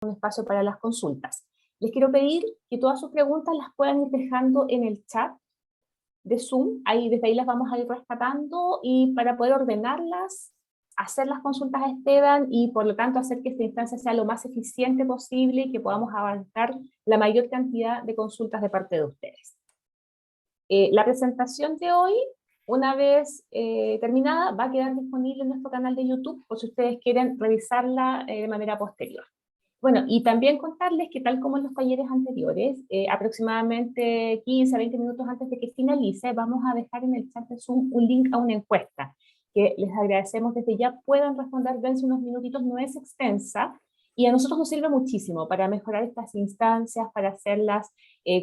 un espacio para las consultas. Les quiero pedir que todas sus preguntas las puedan ir dejando en el chat de Zoom, ahí, desde ahí las vamos a ir rescatando y para poder ordenarlas, hacer las consultas a Esteban y por lo tanto hacer que esta instancia sea lo más eficiente posible y que podamos abarcar la mayor cantidad de consultas de parte de ustedes. La presentación de hoy, una vez terminada, va a quedar disponible en nuestro canal de YouTube por si ustedes quieren revisarla de manera posterior. Bueno, y también contarles que tal como en los talleres anteriores, aproximadamente 15 a 20 minutos antes de que finalice, vamos a dejar en el chat de Zoom un link a una encuesta, que les agradecemos desde ya puedan responder, dense unos minutitos, no es extensa, y a nosotros nos sirve muchísimo para mejorar estas instancias, para hacerlas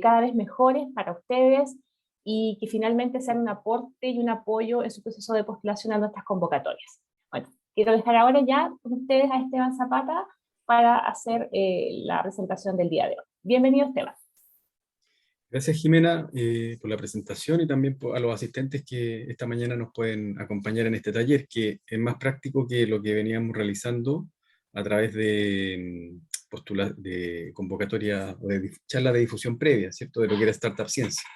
cada vez mejores para ustedes, y que finalmente sean un aporte y un apoyo en su proceso de postulación a nuestras convocatorias. Bueno, quiero dejar ahora ya con ustedes a Esteban Zapata, para hacer la presentación del día de hoy. Bienvenido, Esteban. Gracias, Jimena, por la presentación y también a los asistentes que esta mañana nos pueden acompañar en este taller, que es más práctico que lo que veníamos realizando a través de, de convocatoria o de charla de difusión previa, ¿cierto?, de lo que era Startup Ciencia.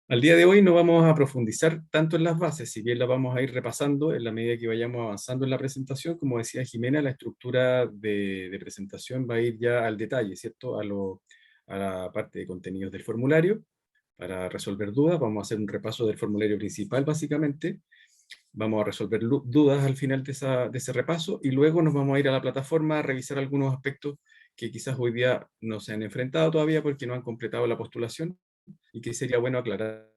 Al día de hoy no vamos a profundizar tanto en las bases, si bien las vamos a ir repasando en la medida que vayamos avanzando en la presentación. Como decía Jimena, la estructura de presentación va a ir ya al detalle, ¿cierto?, a la parte de contenidos del formulario. Para resolver dudas, vamos a hacer un repaso del formulario principal, básicamente. Vamos a resolver dudas al final de ese repaso, y luego nos vamos a ir a la plataforma a revisar algunos aspectos que quizás hoy día no se han enfrentado todavía porque no han completado la postulación, y que sería bueno aclararles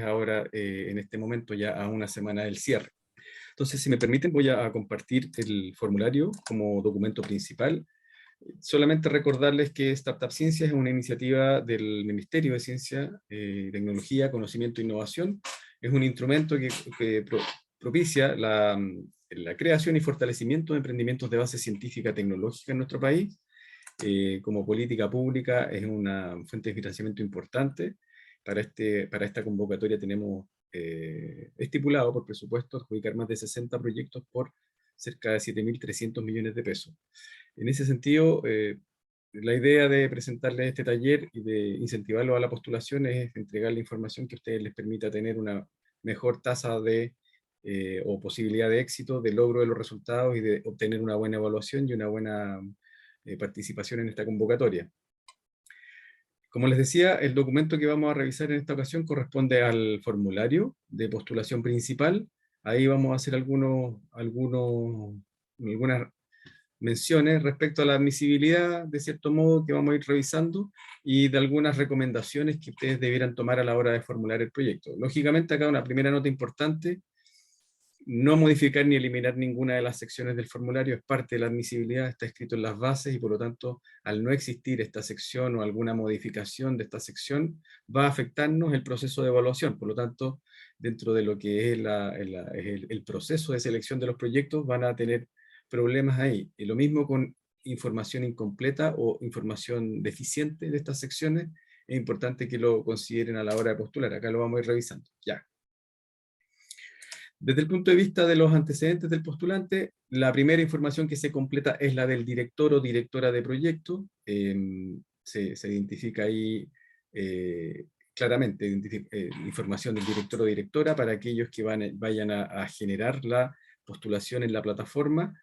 ahora en este momento, ya a una semana del cierre. Entonces, si me permiten, voy a compartir el formulario como documento principal. Solamente recordarles que Startup Ciencia es una iniciativa del Ministerio de Ciencia, Tecnología, Conocimiento e Innovación. Es un instrumento que propicia la creación y fortalecimiento de emprendimientos de base científica tecnológica en nuestro país. Como política pública es una fuente de financiamiento importante. Para esta convocatoria tenemos estipulado por presupuesto adjudicar más de 60 proyectos por cerca de 7.300 millones de pesos. En ese sentido, la idea de presentarles este taller y de incentivarlos a la postulación es entregarle información que a ustedes les permita tener una mejor tasa de o posibilidad de éxito, de logro de los resultados y de obtener una buena evaluación y una buena participación en esta convocatoria. Como les decía, el documento que vamos a revisar en esta ocasión corresponde al formulario de postulación principal. Ahí vamos a hacer algunas menciones respecto a la admisibilidad, de cierto modo, que vamos a ir revisando, y de algunas recomendaciones que ustedes debieran tomar a la hora de formular el proyecto. Lógicamente, acá una primera nota importante: no modificar ni eliminar ninguna de las secciones del formulario, es parte de la admisibilidad, está escrito en las bases, y por lo tanto, al no existir esta sección o alguna modificación de esta sección, va a afectarnos el proceso de evaluación. Por lo tanto, dentro de lo que es el proceso de selección de los proyectos, van a tener problemas ahí. Y lo mismo con información incompleta o información deficiente de estas secciones, es importante que lo consideren a la hora de postular. Acá lo vamos a ir revisando. Ya. Desde el punto de vista de los antecedentes del postulante, la primera información que se completa es la del director o directora de proyecto. Se identifica ahí claramente información del director o directora para aquellos que vayan a generar la postulación en la plataforma.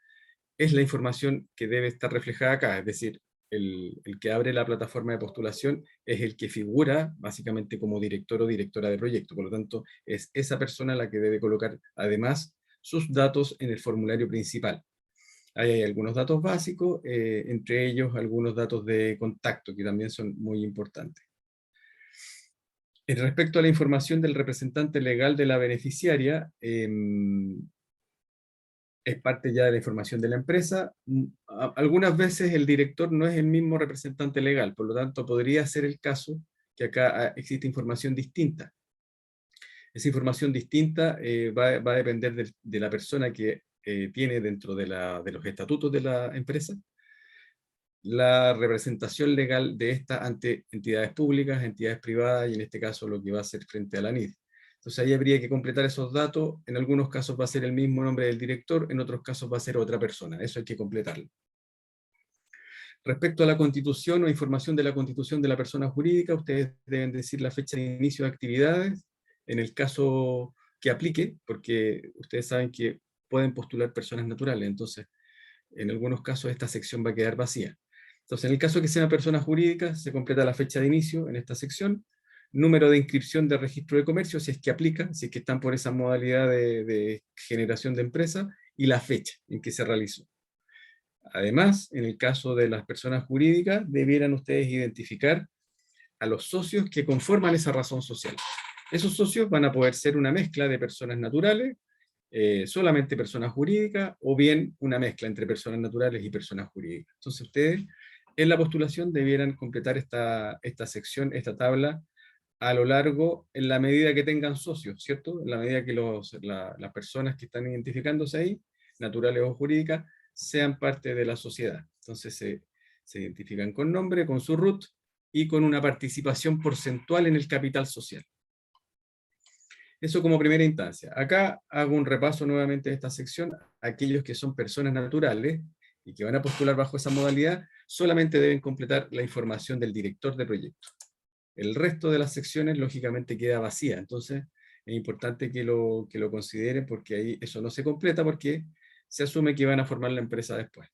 Es la información que debe estar reflejada acá, es decir, el que abre la plataforma de postulación es el que figura básicamente como director o directora de proyecto. Por lo tanto, es esa persona la que debe colocar además sus datos en el formulario principal. Ahí hay algunos datos básicos, entre ellos algunos datos de contacto que también son muy importantes. Respecto a la información del representante legal de la beneficiaria, es parte ya de la información de la empresa. Algunas veces el director no es el mismo representante legal, por lo tanto podría ser el caso que acá existe información distinta. Esa información distinta va a depender de la persona que tiene dentro de los estatutos de la empresa la representación legal de esta ante entidades públicas, entidades privadas, y en este caso lo que va a ser frente a la NID. Entonces ahí habría que completar esos datos. En algunos casos va a ser el mismo nombre del director, en otros casos va a ser otra persona. Eso hay que completarlo. Respecto a la constitución o información de la constitución de la persona jurídica, ustedes deben decir la fecha de inicio de actividades, en el caso que aplique, porque ustedes saben que pueden postular personas naturales, entonces en algunos casos esta sección va a quedar vacía. Entonces, en el caso que sea persona jurídica, se completa la fecha de inicio en esta sección, número de inscripción de registro de comercio, si es que aplica, si es que están por esa modalidad de generación de empresa, y la fecha en que se realizó. Además, en el caso de las personas jurídicas, debieran ustedes identificar a los socios que conforman esa razón social. Esos socios van a poder ser una mezcla de personas naturales, solamente personas jurídicas, o bien una mezcla entre personas naturales y personas jurídicas. Entonces ustedes, en la postulación, debieran completar esta sección, esta tabla, a lo largo, en la medida que tengan socios, ¿cierto? En la medida que las personas que están identificándose ahí, naturales o jurídicas, sean parte de la sociedad. Entonces se identifican con nombre, con su RUT y con una participación porcentual en el capital social. Eso como primera instancia. Acá hago un repaso nuevamente de esta sección. Aquellos que son personas naturales y que van a postular bajo esa modalidad, solamente deben completar la información del director de proyecto. El resto de las secciones, lógicamente, queda vacía. Entonces, es importante que lo consideren, porque ahí eso no se completa, porque se asume que van a formar la empresa después.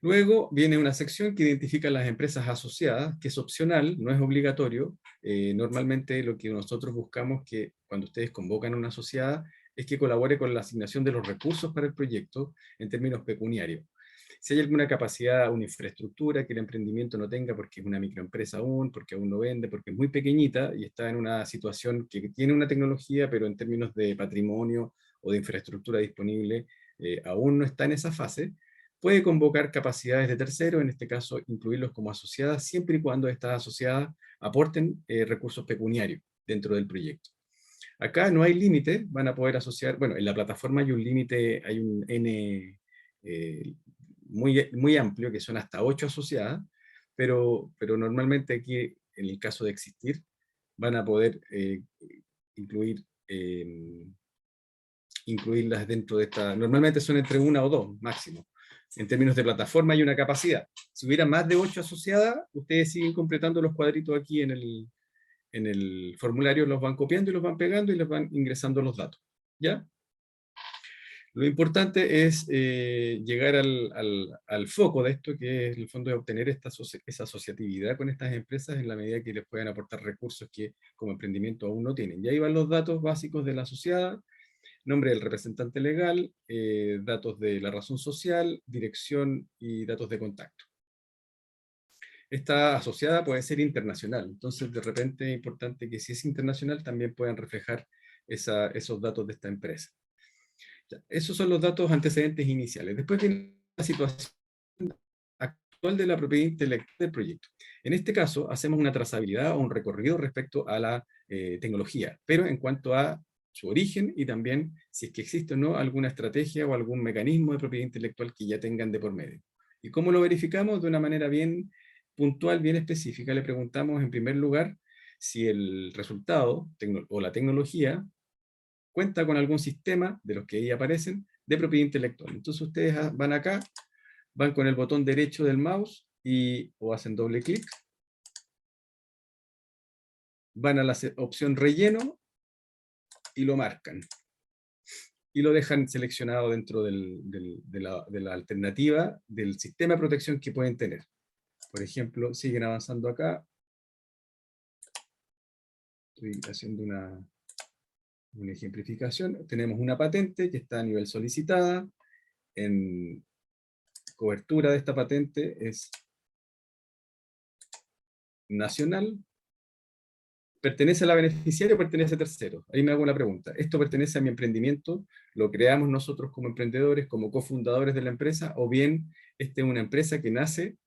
Luego viene una sección que identifica las empresas asociadas, que es opcional, no es obligatorio. Normalmente lo que nosotros buscamos que cuando ustedes convocan a una asociada es que colabore con la asignación de los recursos para el proyecto en términos pecuniarios. Si hay alguna capacidad, una infraestructura que el emprendimiento no tenga porque es una microempresa aún, porque aún no vende, porque es muy pequeñita y está en una situación que tiene una tecnología, pero en términos de patrimonio o de infraestructura disponible, aún no está en esa fase, puede convocar capacidades de terceros, en este caso incluirlos como asociadas, siempre y cuando estas asociadas aporten recursos pecuniarios dentro del proyecto. Acá no hay límite, van a poder asociar, bueno, en la plataforma hay un límite, hay un N muy amplio, que son hasta 8 asociadas, pero normalmente aquí, en el caso de existir, van a poder incluir, incluirlas dentro de esta, normalmente son entre 1 o 2 máximo. En términos de plataforma hay una capacidad. Si hubiera más de 8 asociadas, ustedes siguen completando los cuadritos aquí en el formulario, los van copiando y los van pegando y les van ingresando los datos. ¿Ya? Lo importante es llegar al foco de esto, que es el fondo de obtener esa asociatividad con estas empresas en la medida que les puedan aportar recursos que como emprendimiento aún no tienen. Y ahí van los datos básicos de la asociada, nombre del representante legal, datos de la razón social, dirección y datos de contacto. Esta asociada puede ser internacional, entonces de repente es importante que si es internacional también puedan reflejar esos datos de esta empresa. Esos son los datos antecedentes iniciales. Después viene la situación actual de la propiedad intelectual del proyecto. En este caso, hacemos una trazabilidad o un recorrido respecto a la tecnología, pero en cuanto a su origen y también si es que existe o no alguna estrategia o algún mecanismo de propiedad intelectual que ya tengan de por medio. ¿Y cómo lo verificamos? De una manera bien puntual, bien específica. Le preguntamos en primer lugar si el resultado o la tecnología cuenta con algún sistema, de los que ahí aparecen, de propiedad intelectual. Entonces ustedes van acá, van con el botón derecho del mouse o hacen doble clic, van a la opción relleno y lo marcan. Y lo dejan seleccionado dentro de la alternativa del sistema de protección que pueden tener. Por ejemplo, siguen avanzando acá. Estoy haciendo una ejemplificación. Tenemos una patente que está a nivel solicitada. En cobertura de esta patente es nacional. ¿Pertenece a la beneficiaria o pertenece a terceros? Ahí me hago una pregunta. ¿Esto pertenece a mi emprendimiento? ¿Lo creamos nosotros como emprendedores, como cofundadores de la empresa? ¿O bien esta es una empresa que nace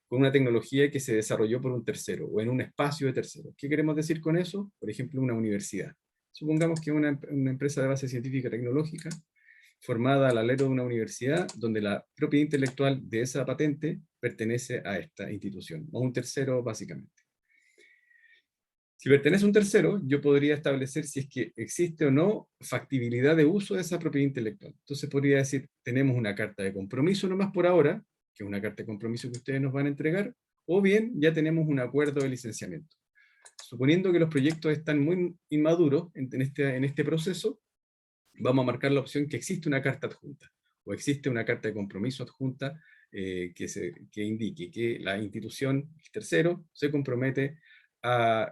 con una tecnología que se desarrolló por un tercero o en un espacio de terceros? ¿Qué queremos decir con eso? Por ejemplo, una universidad. Supongamos que una empresa de base científica y tecnológica formada al alero de una universidad donde la propiedad intelectual de esa patente pertenece a esta institución, o a un tercero básicamente. Si pertenece a un tercero, yo podría establecer si es que existe o no factibilidad de uso de esa propiedad intelectual. Entonces podría decir, tenemos una carta de compromiso nomás por ahora, que es una carta de compromiso que ustedes nos van a entregar, o bien ya tenemos un acuerdo de licenciamiento. Suponiendo que los proyectos están muy inmaduros en este proceso, vamos a marcar la opción que existe una carta adjunta, o existe una carta de compromiso adjunta que indique que la institución, el tercero, se compromete a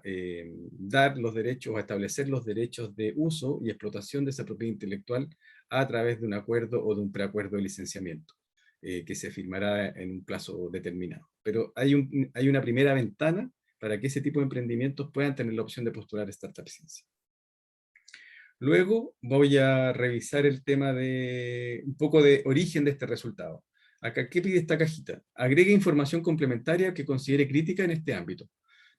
dar los derechos, o a establecer los derechos de uso y explotación de esa propiedad intelectual a través de un acuerdo o de un preacuerdo de licenciamiento, que se firmará en un plazo determinado. Pero hay una primera ventana para que ese tipo de emprendimientos puedan tener la opción de postular Startup Ciencia. Luego voy a revisar el tema de un poco de origen de este resultado. Acá, ¿qué pide esta cajita? Agregue información complementaria que considere crítica en este ámbito.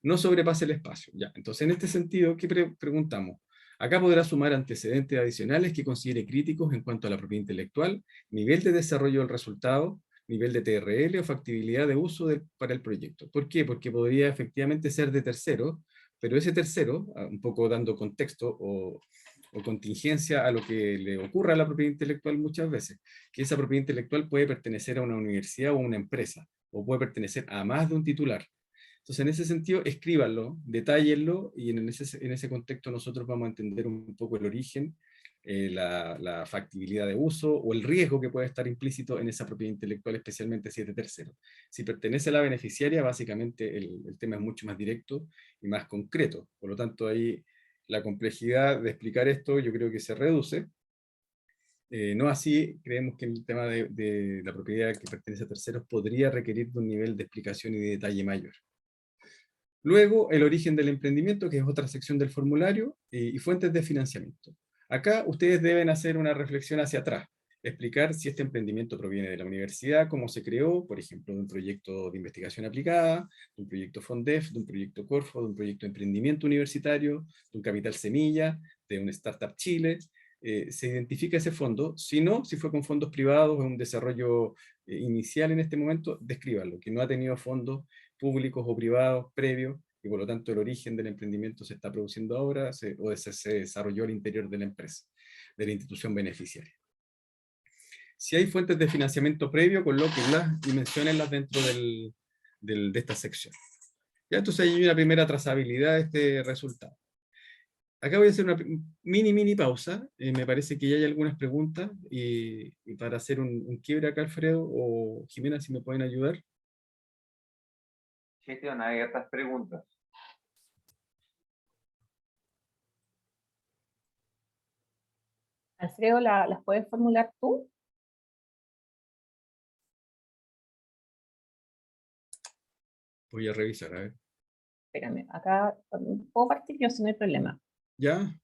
No sobrepase el espacio. Ya, entonces, en este sentido, ¿qué preguntamos? Acá podrá sumar antecedentes adicionales que considere críticos en cuanto a la propiedad intelectual, nivel de desarrollo del resultado, nivel de TRL o factibilidad de uso para el proyecto. ¿Por qué? Porque podría efectivamente ser de tercero, pero ese tercero, un poco dando contexto o contingencia a lo que le ocurra a la propiedad intelectual muchas veces, que esa propiedad intelectual puede pertenecer a una universidad o a una empresa, o puede pertenecer a más de un titular. Entonces, en ese sentido, escríbanlo, detállenlo, y en ese contexto nosotros vamos a entender un poco el origen, la factibilidad de uso, o el riesgo que puede estar implícito en esa propiedad intelectual, especialmente si es de tercero. Si pertenece a la beneficiaria, básicamente el tema es mucho más directo y más concreto. Por lo tanto, ahí la complejidad de explicar esto yo creo que se reduce. No así, creemos que el tema de la propiedad que pertenece a terceros podría requerir de un nivel de explicación y de detalle mayor. Luego, el origen del emprendimiento, que es otra sección del formulario, y fuentes de financiamiento. Acá ustedes deben hacer una reflexión hacia atrás, explicar si este emprendimiento proviene de la universidad, cómo se creó, por ejemplo, de un proyecto de investigación aplicada, de un proyecto FONDEF, de un proyecto Corfo, de un proyecto de emprendimiento universitario, de un capital semilla, de un Startup Chile. Se identifica ese fondo. Si no, si fue con fondos privados, en un desarrollo inicial en este momento, descríbanlo, que no ha tenido fondos públicos o privados previos, y por lo tanto el origen del emprendimiento se está produciendo ahora, se desarrolló al interior de la empresa, de la institución beneficiaria. Si hay fuentes de financiamiento previo, colóquenlas y menciónenlas dentro de esta sección. Ya, entonces hay una primera trazabilidad de este resultado. Acá voy a hacer una mini pausa, me parece que ya hay algunas preguntas, y para hacer un quiebre acá, Alfredo o Jimena, si me pueden ayudar. Sí, tío, no hay otras preguntas. Alfredo, ¿las puedes formular tú? Voy a revisar, a ver. Espérame, acá puedo partir yo si no hay problema. ¿Ya?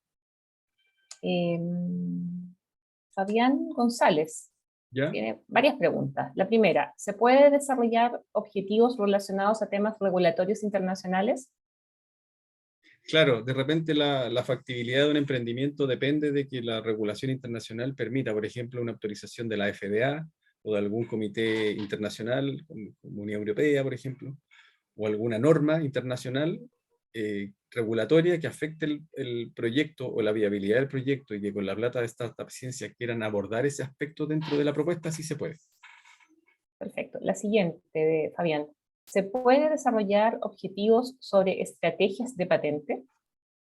Fabián González ¿Ya? tiene varias preguntas. La primera, ¿se puede desarrollar objetivos relacionados a temas regulatorios internacionales? Claro, de repente la factibilidad de un emprendimiento depende de que la regulación internacional permita, por ejemplo, una autorización de la FDA o de algún comité internacional, como Unión Europea, por ejemplo, o alguna norma internacional regulatoria que afecte el proyecto o la viabilidad del proyecto, y que con la plata de Startup Ciencia quieran abordar ese aspecto dentro de la propuesta, sí se puede. Perfecto. La siguiente, de Fabián. ¿Se puede desarrollar objetivos sobre estrategias de patente?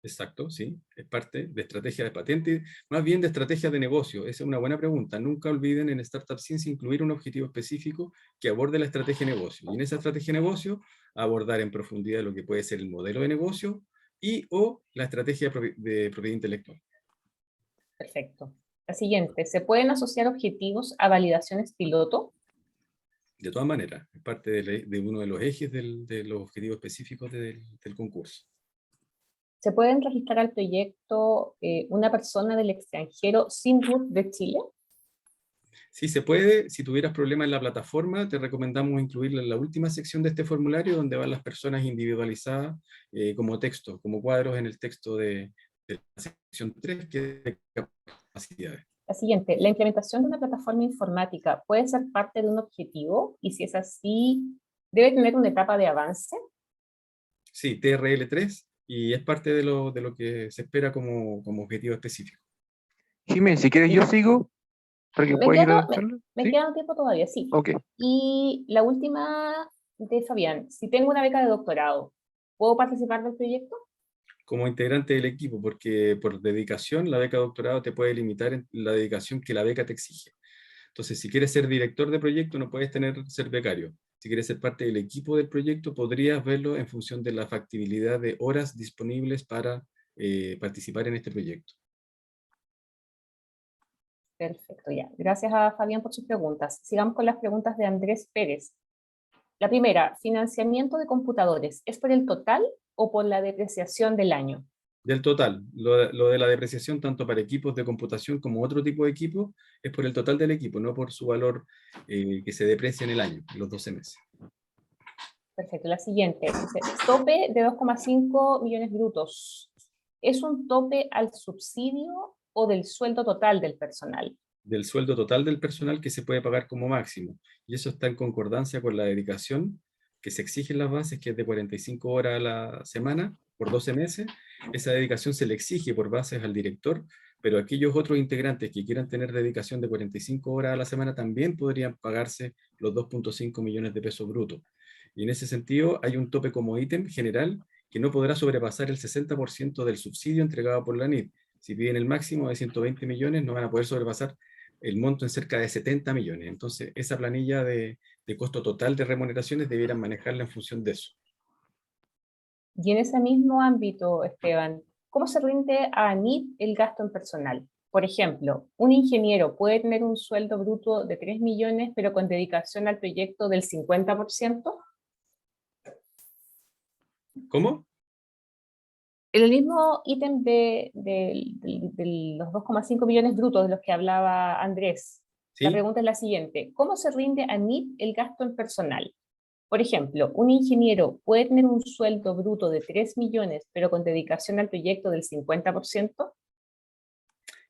Exacto, sí, es parte de estrategia de patente, más bien de estrategia de negocio. Esa es una buena pregunta. Nunca olviden en Startup Ciencia incluir un objetivo específico que aborde la estrategia de negocio. Y en esa estrategia de negocio, abordar en profundidad lo que puede ser el modelo de negocio y o la estrategia de propiedad intelectual. Perfecto. La siguiente, ¿se pueden asociar objetivos a validaciones piloto? De todas maneras, es parte de uno de los ejes de los objetivos específicos del concurso. ¿Se pueden registrar al proyecto una persona del extranjero sin RUT de Chile? Sí, se puede. Si tuvieras problemas en la plataforma, te recomendamos incluirla en la última sección de este formulario, donde van las personas individualizadas como texto, como cuadros en el texto de la sección 3, que es de capacidades. La siguiente, ¿la implementación de una plataforma informática puede ser parte de un objetivo? Y si es así, ¿debe tener una etapa de avance? Sí, TRL3, y es parte de lo que se espera como objetivo específico. Jiménez, si quieres yo sigo. para que Me pueda ir queda, a charla. me ¿Sí? queda un tiempo todavía, sí. Ok. Y la última de Fabián, si tengo una beca de doctorado, ¿puedo participar del proyecto? Como integrante del equipo, porque por dedicación la beca de doctorado te puede limitar en la dedicación que la beca te exige. Entonces, si quieres ser director de proyecto, no puedes ser becario. Si quieres ser parte del equipo del proyecto, podrías verlo en función de la factibilidad de horas disponibles para participar en este proyecto. Perfecto, ya. Gracias a Fabián por sus preguntas. Sigamos con las preguntas de Andrés Pérez. La primera, financiamiento de computadores, ¿es por el total o por la depreciación del año? Del total, lo de la depreciación tanto para equipos de computación como otro tipo de equipo, es por el total del equipo, no por su valor que se deprecia en el año, en los 12 meses. Perfecto, la siguiente. Dice, tope de 2,5 millones brutos. ¿Es un tope al subsidio o del sueldo total del personal? Del sueldo total del personal que se puede pagar como máximo. Y eso está en concordancia con la dedicación que se exige en las bases, que es de 45 horas a la semana por 12 meses. Esa dedicación se le exige por bases al director, pero aquellos otros integrantes que quieran tener dedicación de 45 horas a la semana también podrían pagarse los 2,5 millones de pesos brutos. Y en ese sentido hay un tope como ítem general que no podrá sobrepasar el 60% del subsidio entregado por la NID. Si piden el máximo de 120 millones, no van a poder sobrepasar el monto en cerca de 70 millones. Entonces, esa planilla de costo total de remuneraciones debieran manejarla en función de eso. Y en ese mismo ámbito, Esteban, ¿cómo se rinde a ANIT el gasto en personal? Por ejemplo, un ingeniero puede tener un sueldo bruto de 3 millones, pero con dedicación al proyecto del 50%. ¿Cómo? En el mismo ítem de los 2,5 millones brutos de los que hablaba Andrés, la ¿Sí? pregunta es la siguiente: ¿cómo se rinde a NIT el gasto en personal? Por ejemplo, un ingeniero puede tener un sueldo bruto de 3 millones, pero con dedicación al proyecto del 50%.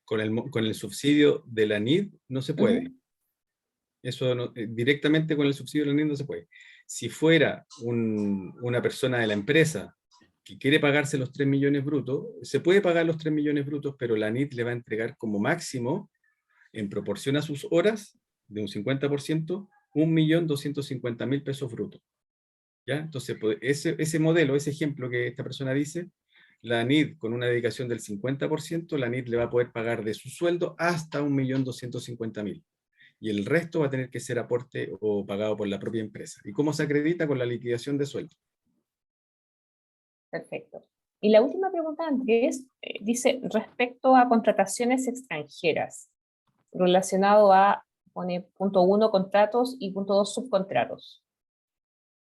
Con el subsidio de la NID no se puede. Eso directamente con el subsidio de la NID no se puede. Si fuera una persona de la empresa que quiere pagarse los 3 millones brutos, se puede pagar los 3 millones brutos, pero la NID le va a entregar como máximo, en proporción a sus horas, de un 50%, 1.250.000 pesos brutos. ¿Ya? Entonces, pues, ese modelo, ese ejemplo que esta persona dice, la NID con una dedicación del 50%, la NID le va a poder pagar de su sueldo hasta 1.250.000. Y el resto va a tener que ser aporte o pagado por la propia empresa. ¿Y cómo se acredita? Con la liquidación de sueldo. Perfecto. Y la última pregunta, Andrés, dice respecto a contrataciones extranjeras, relacionado a, pone punto 1, contratos, y punto 2, subcontratos.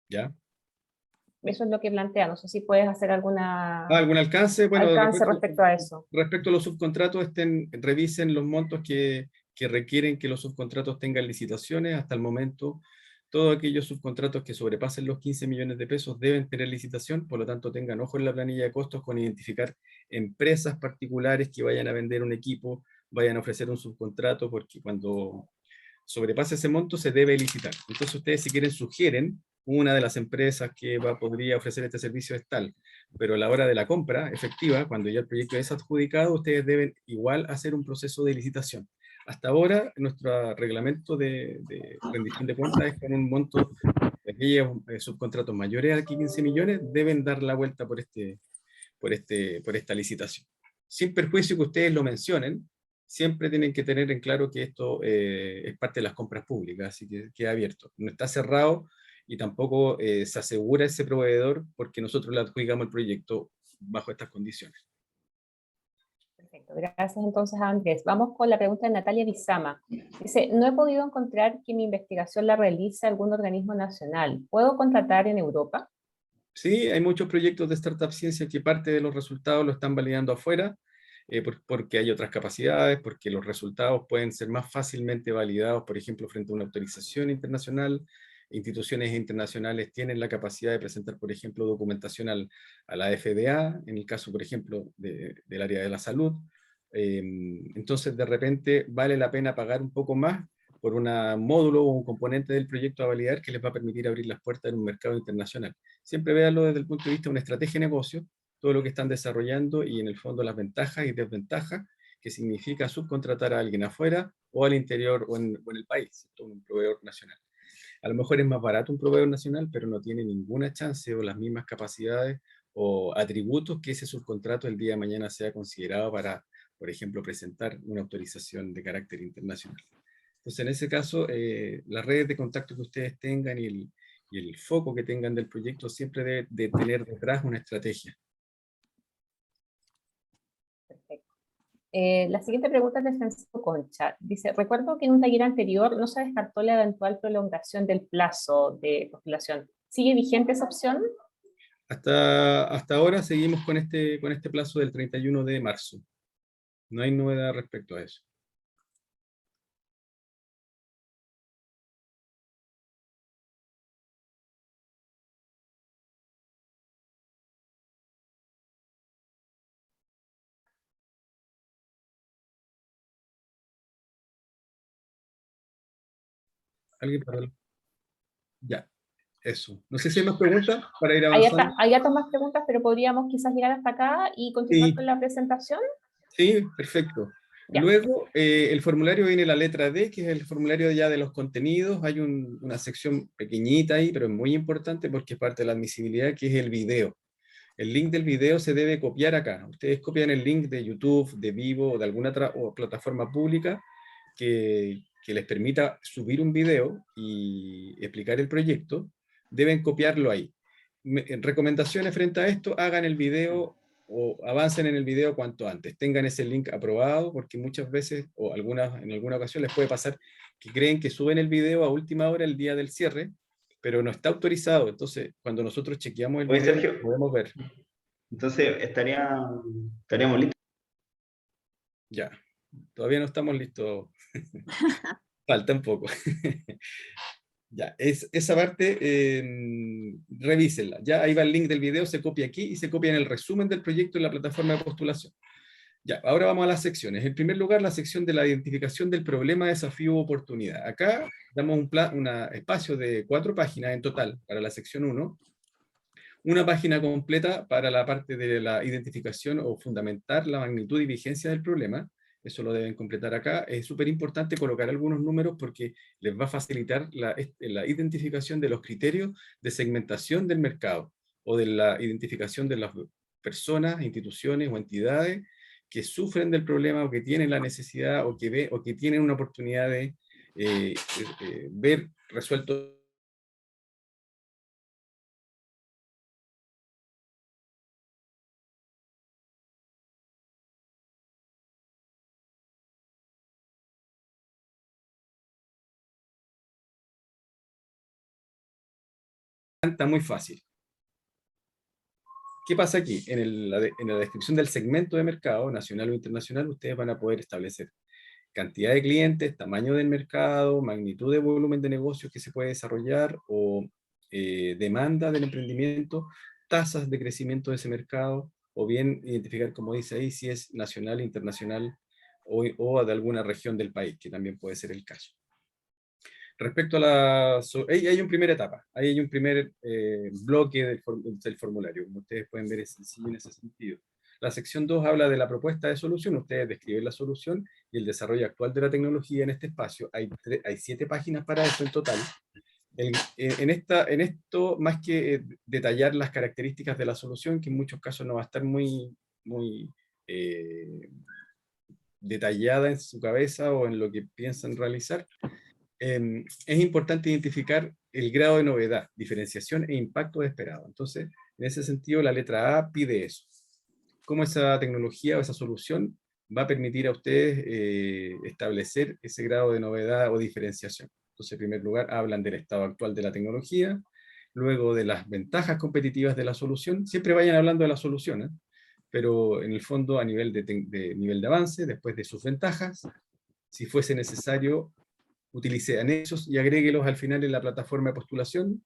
¿Ya? Eso es lo que plantea. No sé si puedes hacer alguna ¿Algún alcance? Bueno, alcance respecto a eso. respecto a los subcontratos, revisen los montos que requieren que los subcontratos tengan licitaciones. Hasta el momento, todos aquellos subcontratos que sobrepasen los 15 millones de pesos deben tener licitación, por lo tanto tengan ojo en la planilla de costos con identificar empresas particulares que vayan a vender un equipo, vayan a ofrecer un subcontrato, porque cuando sobrepase ese monto se debe licitar. Entonces ustedes, si quieren, sugieren una de las empresas que podría ofrecer este servicio es tal, pero a la hora de la compra efectiva, cuando ya el proyecto es adjudicado, ustedes deben igual hacer un proceso de licitación. Hasta ahora, nuestro reglamento de rendición de cuentas es con un monto de aquellos subcontratos mayores a 15 millones, deben dar la vuelta por esta licitación. Sin perjuicio que ustedes lo mencionen, siempre tienen que tener en claro que esto es parte de las compras públicas, así que queda abierto. No está cerrado y tampoco se asegura ese proveedor porque nosotros le adjudicamos el proyecto bajo estas condiciones. Perfecto, gracias entonces a Andrés. Vamos con la pregunta de Natalia Bizama. Dice, no he podido encontrar que mi investigación la realice algún organismo nacional. ¿Puedo contratar en Europa? Sí, hay muchos proyectos de Startup Ciencia que parte de los resultados lo están validando afuera, porque hay otras capacidades, porque los resultados pueden ser más fácilmente validados, por ejemplo, frente a una autorización internacional. Instituciones internacionales tienen la capacidad de presentar, por ejemplo, documentación a la FDA, en el caso, por ejemplo, del área de la salud. Entonces, de repente, vale la pena pagar un poco más por un módulo o un componente del proyecto a validar que les va a permitir abrir las puertas en un mercado internacional. Siempre véanlo desde el punto de vista de una estrategia de negocio, todo lo que están desarrollando y en el fondo las ventajas y desventajas que significa subcontratar a alguien afuera o al interior o en el país, ¿cierto? Un proveedor nacional. A lo mejor es más barato un proveedor nacional, pero no tiene ninguna chance o las mismas capacidades o atributos que ese subcontrato el día de mañana sea considerado para, por ejemplo, presentar una autorización de carácter internacional. Entonces, en ese caso, las redes de contacto que ustedes tengan y el foco que tengan del proyecto siempre debe de tener detrás una estrategia. Perfecto. La siguiente pregunta es de Francisco Concha. Dice, recuerdo que en un taller anterior no se descartó la eventual prolongación del plazo de postulación. ¿Sigue vigente esa opción? Hasta ahora seguimos con este plazo del 31 de marzo. No hay novedad respecto a eso. ¿Alguien para? Ya, eso. No sé si hay más preguntas para ir avanzando. Hay hartas más preguntas, pero podríamos quizás llegar hasta acá y continuar Sí, con la presentación. sí, perfecto. Ya. Luego, el formulario viene la letra D, que es el formulario ya de los contenidos. Hay una sección pequeñita ahí, pero es muy importante porque es parte de la admisibilidad, que es el video. El link del video se debe copiar acá. Ustedes copian el link de YouTube, de Vivo o de alguna plataforma pública que les permita subir un video y explicar el proyecto. Deben copiarlo ahí. Recomendaciones frente a esto: hagan el video o avancen en el video cuanto antes. Tengan ese link aprobado, porque muchas veces, o en alguna ocasión les puede pasar que creen que suben el video a última hora el día del cierre, pero no está autorizado. Entonces, cuando nosotros chequeamos el Oye, video, Sergio, lo podemos ver. entonces estaríamos listos. Ya, todavía no estamos listos. Falta un poco. Ya, esa parte, revísenla. Ya ahí va el link del video, se copia aquí y se copia en el resumen del proyecto en la plataforma de postulación. Ya, ahora vamos a las secciones. En primer lugar, la sección de la identificación del problema, desafío o oportunidad. Acá damos un espacio de 4 páginas en total para la sección 1. Una página completa para la parte de la identificación o fundamentar la magnitud y vigencia del problema. Eso lo deben completar acá. Es súper importante colocar algunos números porque les va a facilitar la identificación de los criterios de segmentación del mercado o de la identificación de las personas, instituciones o entidades que sufren del problema o que tienen la necesidad o que tienen una oportunidad de ver resuelto está muy fácil. ¿Qué pasa aquí? En la descripción del segmento de mercado, nacional o internacional, ustedes van a poder establecer cantidad de clientes, tamaño del mercado, magnitud de volumen de negocios que se puede desarrollar o demanda del emprendimiento, tasas de crecimiento de ese mercado, o bien identificar, como dice ahí, si es nacional, internacional o de alguna región del país, que también puede ser el caso. Respecto a ahí hay una primera etapa, ahí hay un primer bloque del formulario, como ustedes pueden ver, es sencillo en ese sentido. La sección 2 habla de la propuesta de solución. Ustedes describen la solución y el desarrollo actual de la tecnología en este espacio. Hay 7 páginas para eso en total. En esto, más que detallar las características de la solución, que en muchos casos no va a estar muy detallada en su cabeza o en lo que piensan realizar, es importante identificar el grado de novedad, diferenciación e impacto esperado. Entonces, en ese sentido, la letra A pide eso. ¿Cómo esa tecnología o esa solución va a permitir a ustedes establecer ese grado de novedad o diferenciación? Entonces, en primer lugar, hablan del estado actual de la tecnología, luego de las ventajas competitivas de la solución. Siempre vayan hablando de la solución, ¿eh? Pero en el fondo a nivel de nivel de avance, después de sus ventajas, si fuese necesario, utilice anexos y agréguelos al final en la plataforma de postulación.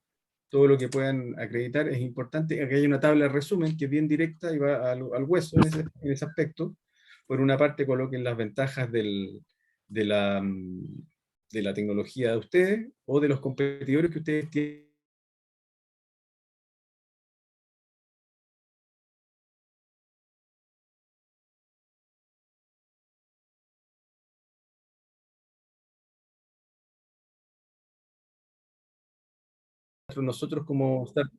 Todo lo que puedan acreditar es importante. Aquí hay una tabla de resumen que es bien directa y va al hueso en ese aspecto. Por una parte, coloquen las ventajas de la tecnología de ustedes o de los competidores que ustedes tienen nosotros como startup,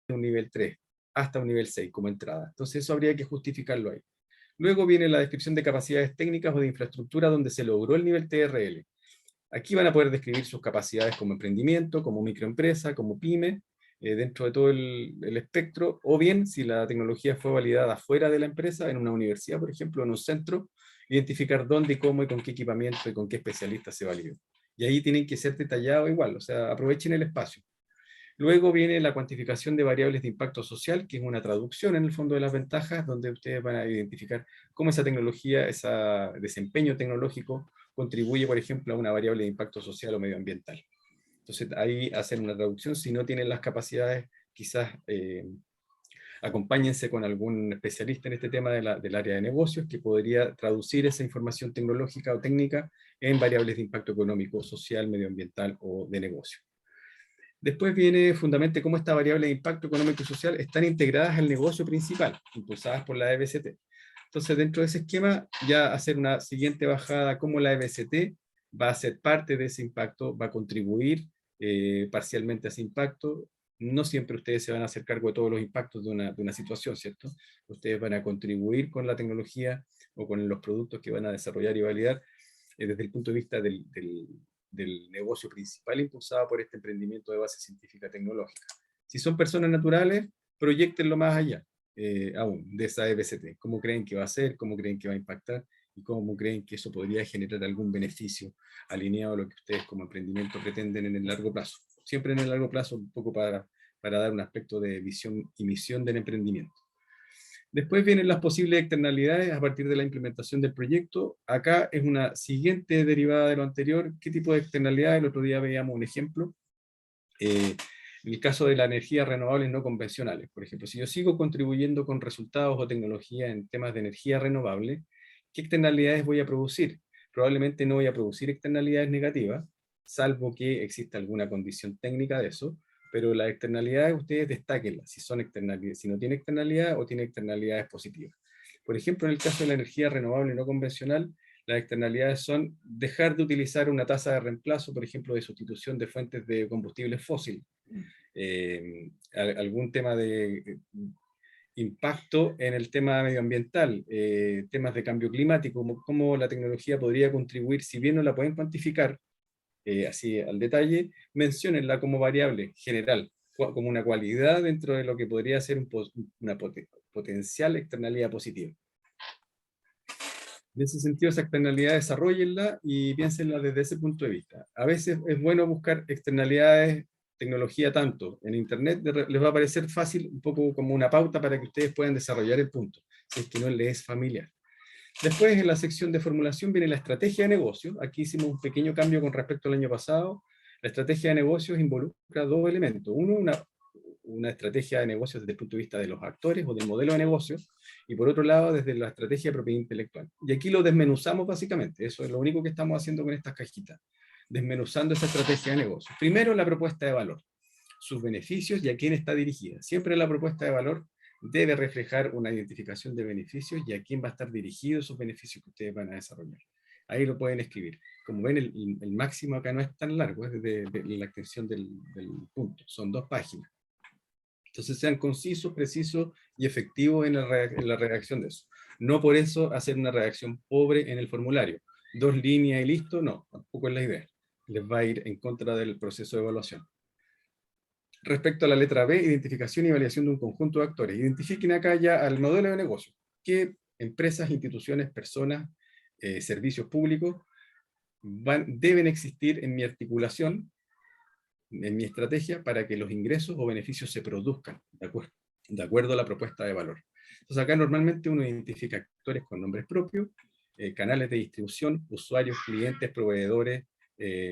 un nivel 3 hasta un nivel 6 como entrada. Entonces eso habría que justificarlo ahí. Luego viene la descripción de capacidades técnicas o de infraestructura donde se logró el nivel TRL. Aquí van a poder describir sus capacidades como emprendimiento, como microempresa, como pyme, dentro de todo el espectro, o bien, si la tecnología fue validada fuera de la empresa, en una universidad, por ejemplo, en un centro, identificar dónde, cómo y con qué equipamiento y con qué especialista se validó. Y ahí tienen que ser detallados igual, o sea, aprovechen el espacio. Luego viene la cuantificación de variables de impacto social, que es una traducción en el fondo de las ventajas, donde ustedes van a identificar cómo esa tecnología, ese desempeño tecnológico contribuye, por ejemplo, a una variable de impacto social o medioambiental. Entonces ahí hacen una traducción. Si no tienen las capacidades, quizás acompáñense con algún especialista en este tema del área de negocios que podría traducir esa información tecnológica o técnica en variables de impacto económico, social, medioambiental o de negocio. Después viene fundamentalmente cómo estas variables de impacto económico y social están integradas al negocio principal, impulsadas por la EBCT. Entonces, dentro de ese esquema, ya hacer una siguiente bajada, cómo la EBCT va a ser parte de ese impacto, va a contribuir parcialmente a ese impacto. No siempre ustedes se van a hacer cargo de todos los impactos de una situación, ¿cierto? Ustedes van a contribuir con la tecnología o con los productos que van a desarrollar y validar desde el punto de vista del negocio principal impulsado por este emprendimiento de base científica tecnológica. Si son personas naturales, proyectenlo más allá, aún, de esa EBCT. ¿Cómo creen que va a ser? ¿Cómo creen que va a impactar? ¿Y cómo creen que eso podría generar algún beneficio alineado a lo que ustedes como emprendimiento pretenden en el largo plazo? Siempre en el largo plazo, un poco para dar un aspecto de visión y misión del emprendimiento. Después vienen las posibles externalidades a partir de la implementación del proyecto. Acá es una siguiente derivada de lo anterior. ¿Qué tipo de externalidades? El otro día veíamos un ejemplo. En el caso de las energías renovables no convencionales. Por ejemplo, si yo sigo contribuyendo con resultados o tecnología en temas de energía renovable, ¿qué externalidades voy a producir? Probablemente no voy a producir externalidades negativas, salvo que exista alguna condición técnica de eso, pero las externalidades ustedes destáquenlas, si son externalidades, si no tiene externalidad o tiene externalidades positivas. Por ejemplo, en el caso de la energía renovable no convencional, las externalidades son dejar de utilizar una tasa de reemplazo, por ejemplo, de sustitución de fuentes de combustibles fósiles. Algún tema de impacto en el tema medioambiental, temas de cambio climático, cómo la tecnología podría contribuir, si bien no la pueden cuantificar, así al detalle, menciónenla como variable general, como una cualidad dentro de lo que podría ser una potencial externalidad positiva. En ese sentido, esa externalidad desarrollenla y piénsenla desde ese punto de vista. A veces es bueno buscar externalidades, tecnología tanto. En Internet les va a parecer fácil, un poco como una pauta para que ustedes puedan desarrollar el punto, si es que no les es familiar. Después, en la sección de formulación, viene la estrategia de negocios. Aquí hicimos un pequeño cambio con respecto al año pasado. La estrategia de negocios involucra dos elementos. Uno, una estrategia de negocios desde el punto de vista de los actores o del modelo de negocios, y por otro lado, desde la estrategia de propiedad intelectual. Y aquí lo desmenuzamos básicamente. Eso es lo único que estamos haciendo con estas cajitas. Desmenuzando esa estrategia de negocios. Primero, la propuesta de valor. Sus beneficios y a quién está dirigida. Siempre la propuesta de valor debe reflejar una identificación de beneficios y a quién va a estar dirigido esos beneficios que ustedes van a desarrollar. Ahí lo pueden escribir. Como ven, el máximo acá no es tan largo, es de la extensión del punto. Son 2 páginas. Entonces sean concisos, precisos y efectivos en la redacción de eso. No por eso hacer una redacción pobre en el formulario. 2 líneas y listo, no, tampoco es la idea. Les va a ir en contra del proceso de evaluación. Respecto a la letra B, identificación y validación de un conjunto de actores. Identifiquen acá ya al modelo de negocio. ¿Qué empresas, instituciones, personas, servicios públicos deben existir en mi articulación, en mi estrategia, para que los ingresos o beneficios se produzcan de acuerdo a la propuesta de valor? Entonces acá normalmente uno identifica actores con nombres propios, canales de distribución, usuarios, clientes, proveedores,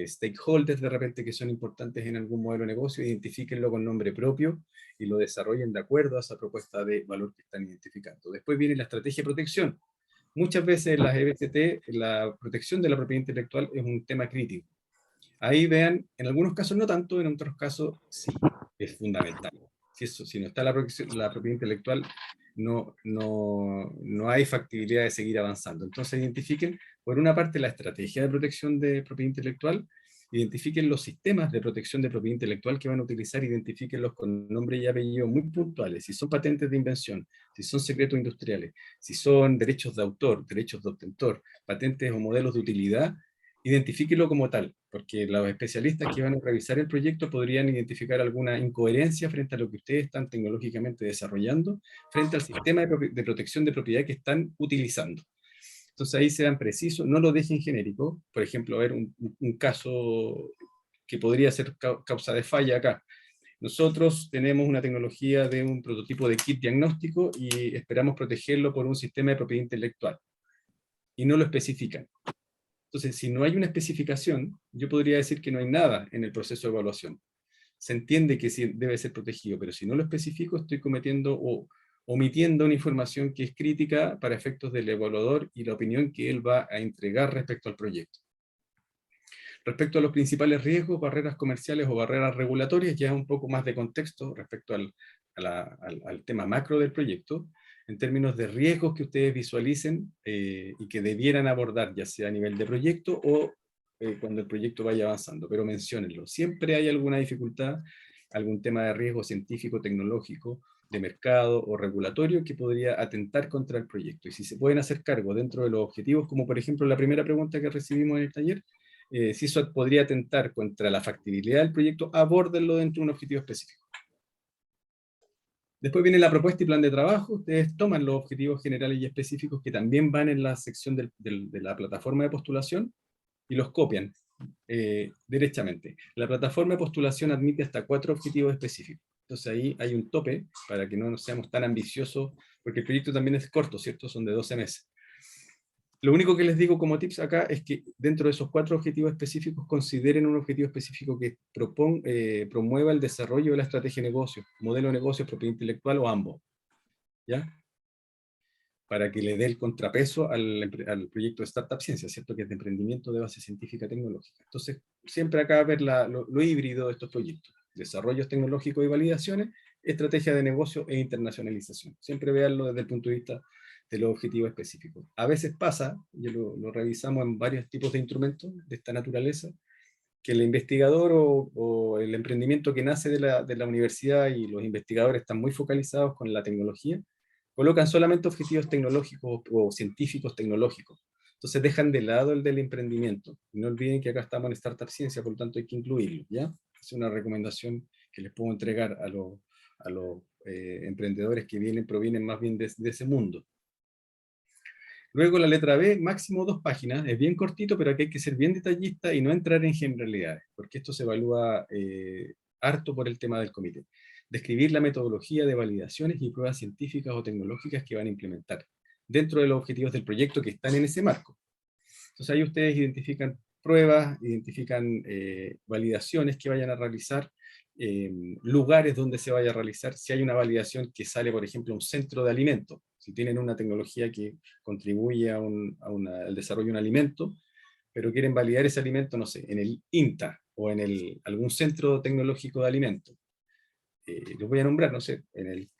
stakeholders de repente que son importantes en algún modelo de negocio, identifíquenlo con nombre propio y lo desarrollen de acuerdo a esa propuesta de valor que están identificando. Después viene la estrategia de protección. Muchas veces en las EBCT la protección de la propiedad intelectual es un tema crítico. Ahí vean, en algunos casos no tanto, en otros casos sí, es fundamental. Si no está la propiedad intelectual no hay factibilidad de seguir avanzando. Entonces identifiquen, por una parte, la estrategia de protección de propiedad intelectual, identifiquen los sistemas de protección de propiedad intelectual que van a utilizar, identifíquenlos con nombre y apellido muy puntuales, si son patentes de invención, si son secretos industriales, si son derechos de autor, derechos de obtentor, patentes o modelos de utilidad, identifíquenlo como tal, porque los especialistas que van a revisar el proyecto podrían identificar alguna incoherencia frente a lo que ustedes están tecnológicamente desarrollando, frente al sistema de protección de propiedad que están utilizando. Entonces ahí sean precisos, no lo dejen genérico. Por ejemplo, a ver un caso que podría ser causa de falla acá. Nosotros tenemos una tecnología de un prototipo de kit diagnóstico y esperamos protegerlo por un sistema de propiedad intelectual. Y no lo especifican. Entonces, si no hay una especificación, yo podría decir que no hay nada en el proceso de evaluación. Se entiende que sí debe ser protegido, pero si no lo especifico, estoy cometiendo o omitiendo una información que es crítica para efectos del evaluador y la opinión que él va a entregar respecto al proyecto. Respecto a los principales riesgos, barreras comerciales o barreras regulatorias, ya es un poco más de contexto respecto al tema macro del proyecto, en términos de riesgos que ustedes visualicen y que debieran abordar, ya sea a nivel de proyecto o cuando el proyecto vaya avanzando, pero menciónenlo. Siempre hay alguna dificultad, algún tema de riesgo científico, tecnológico, de mercado o regulatorio que podría atentar contra el proyecto. Y si se pueden hacer cargo dentro de los objetivos, como por ejemplo la primera pregunta que recibimos en el taller, si eso podría atentar contra la factibilidad del proyecto, abórdenlo dentro de un objetivo específico. Después viene la propuesta y plan de trabajo. Ustedes toman los objetivos generales y específicos que también van en la sección de la plataforma de postulación y los copian derechamente. La plataforma de postulación admite hasta 4 objetivos específicos. Entonces ahí hay un tope para que no seamos tan ambiciosos, porque el proyecto también es corto, ¿cierto? Son de 12 meses. Lo único que les digo como tips acá es que dentro de esos 4 objetivos específicos consideren un objetivo específico que promueva el desarrollo de la estrategia de negocio, modelo de negocio, propiedad intelectual o ambos, ¿ya? Para que le dé el contrapeso al proyecto de Startup Ciencia, ¿cierto? Que es de emprendimiento de base científica tecnológica. Entonces, siempre acá ver lo híbrido de estos proyectos. Desarrollos tecnológicos y validaciones, estrategia de negocio e internacionalización. Siempre veanlo desde el punto de vista de los objetivos específicos. A veces pasa, y lo revisamos en varios tipos de instrumentos de esta naturaleza, que el investigador o el emprendimiento que nace de la universidad y los investigadores están muy focalizados con la tecnología, colocan solamente objetivos tecnológicos o científicos tecnológicos. Entonces dejan de lado el del emprendimiento. No olviden que acá estamos en Startup Ciencia, por lo tanto hay que incluirlo, ¿ya? Es una recomendación que les puedo entregar a los emprendedores que provienen más bien de ese mundo. Luego la letra B, máximo 2 páginas, es bien cortito, pero aquí hay que ser bien detallista y no entrar en generalidades, porque esto se evalúa harto por el tema del comité. Describir la metodología de validaciones y pruebas científicas o tecnológicas que van a implementar, dentro de los objetivos del proyecto que están en ese marco. Entonces ahí ustedes identifican pruebas, identifican validaciones que vayan a realizar, lugares donde se vaya a realizar, si hay una validación que sale, por ejemplo, a un centro de alimentos, si tienen una tecnología que contribuye al desarrollo de un alimento, pero quieren validar ese alimento, no sé, en el INTA o en algún centro tecnológico de alimentos. Los voy a nombrar, no sé, en el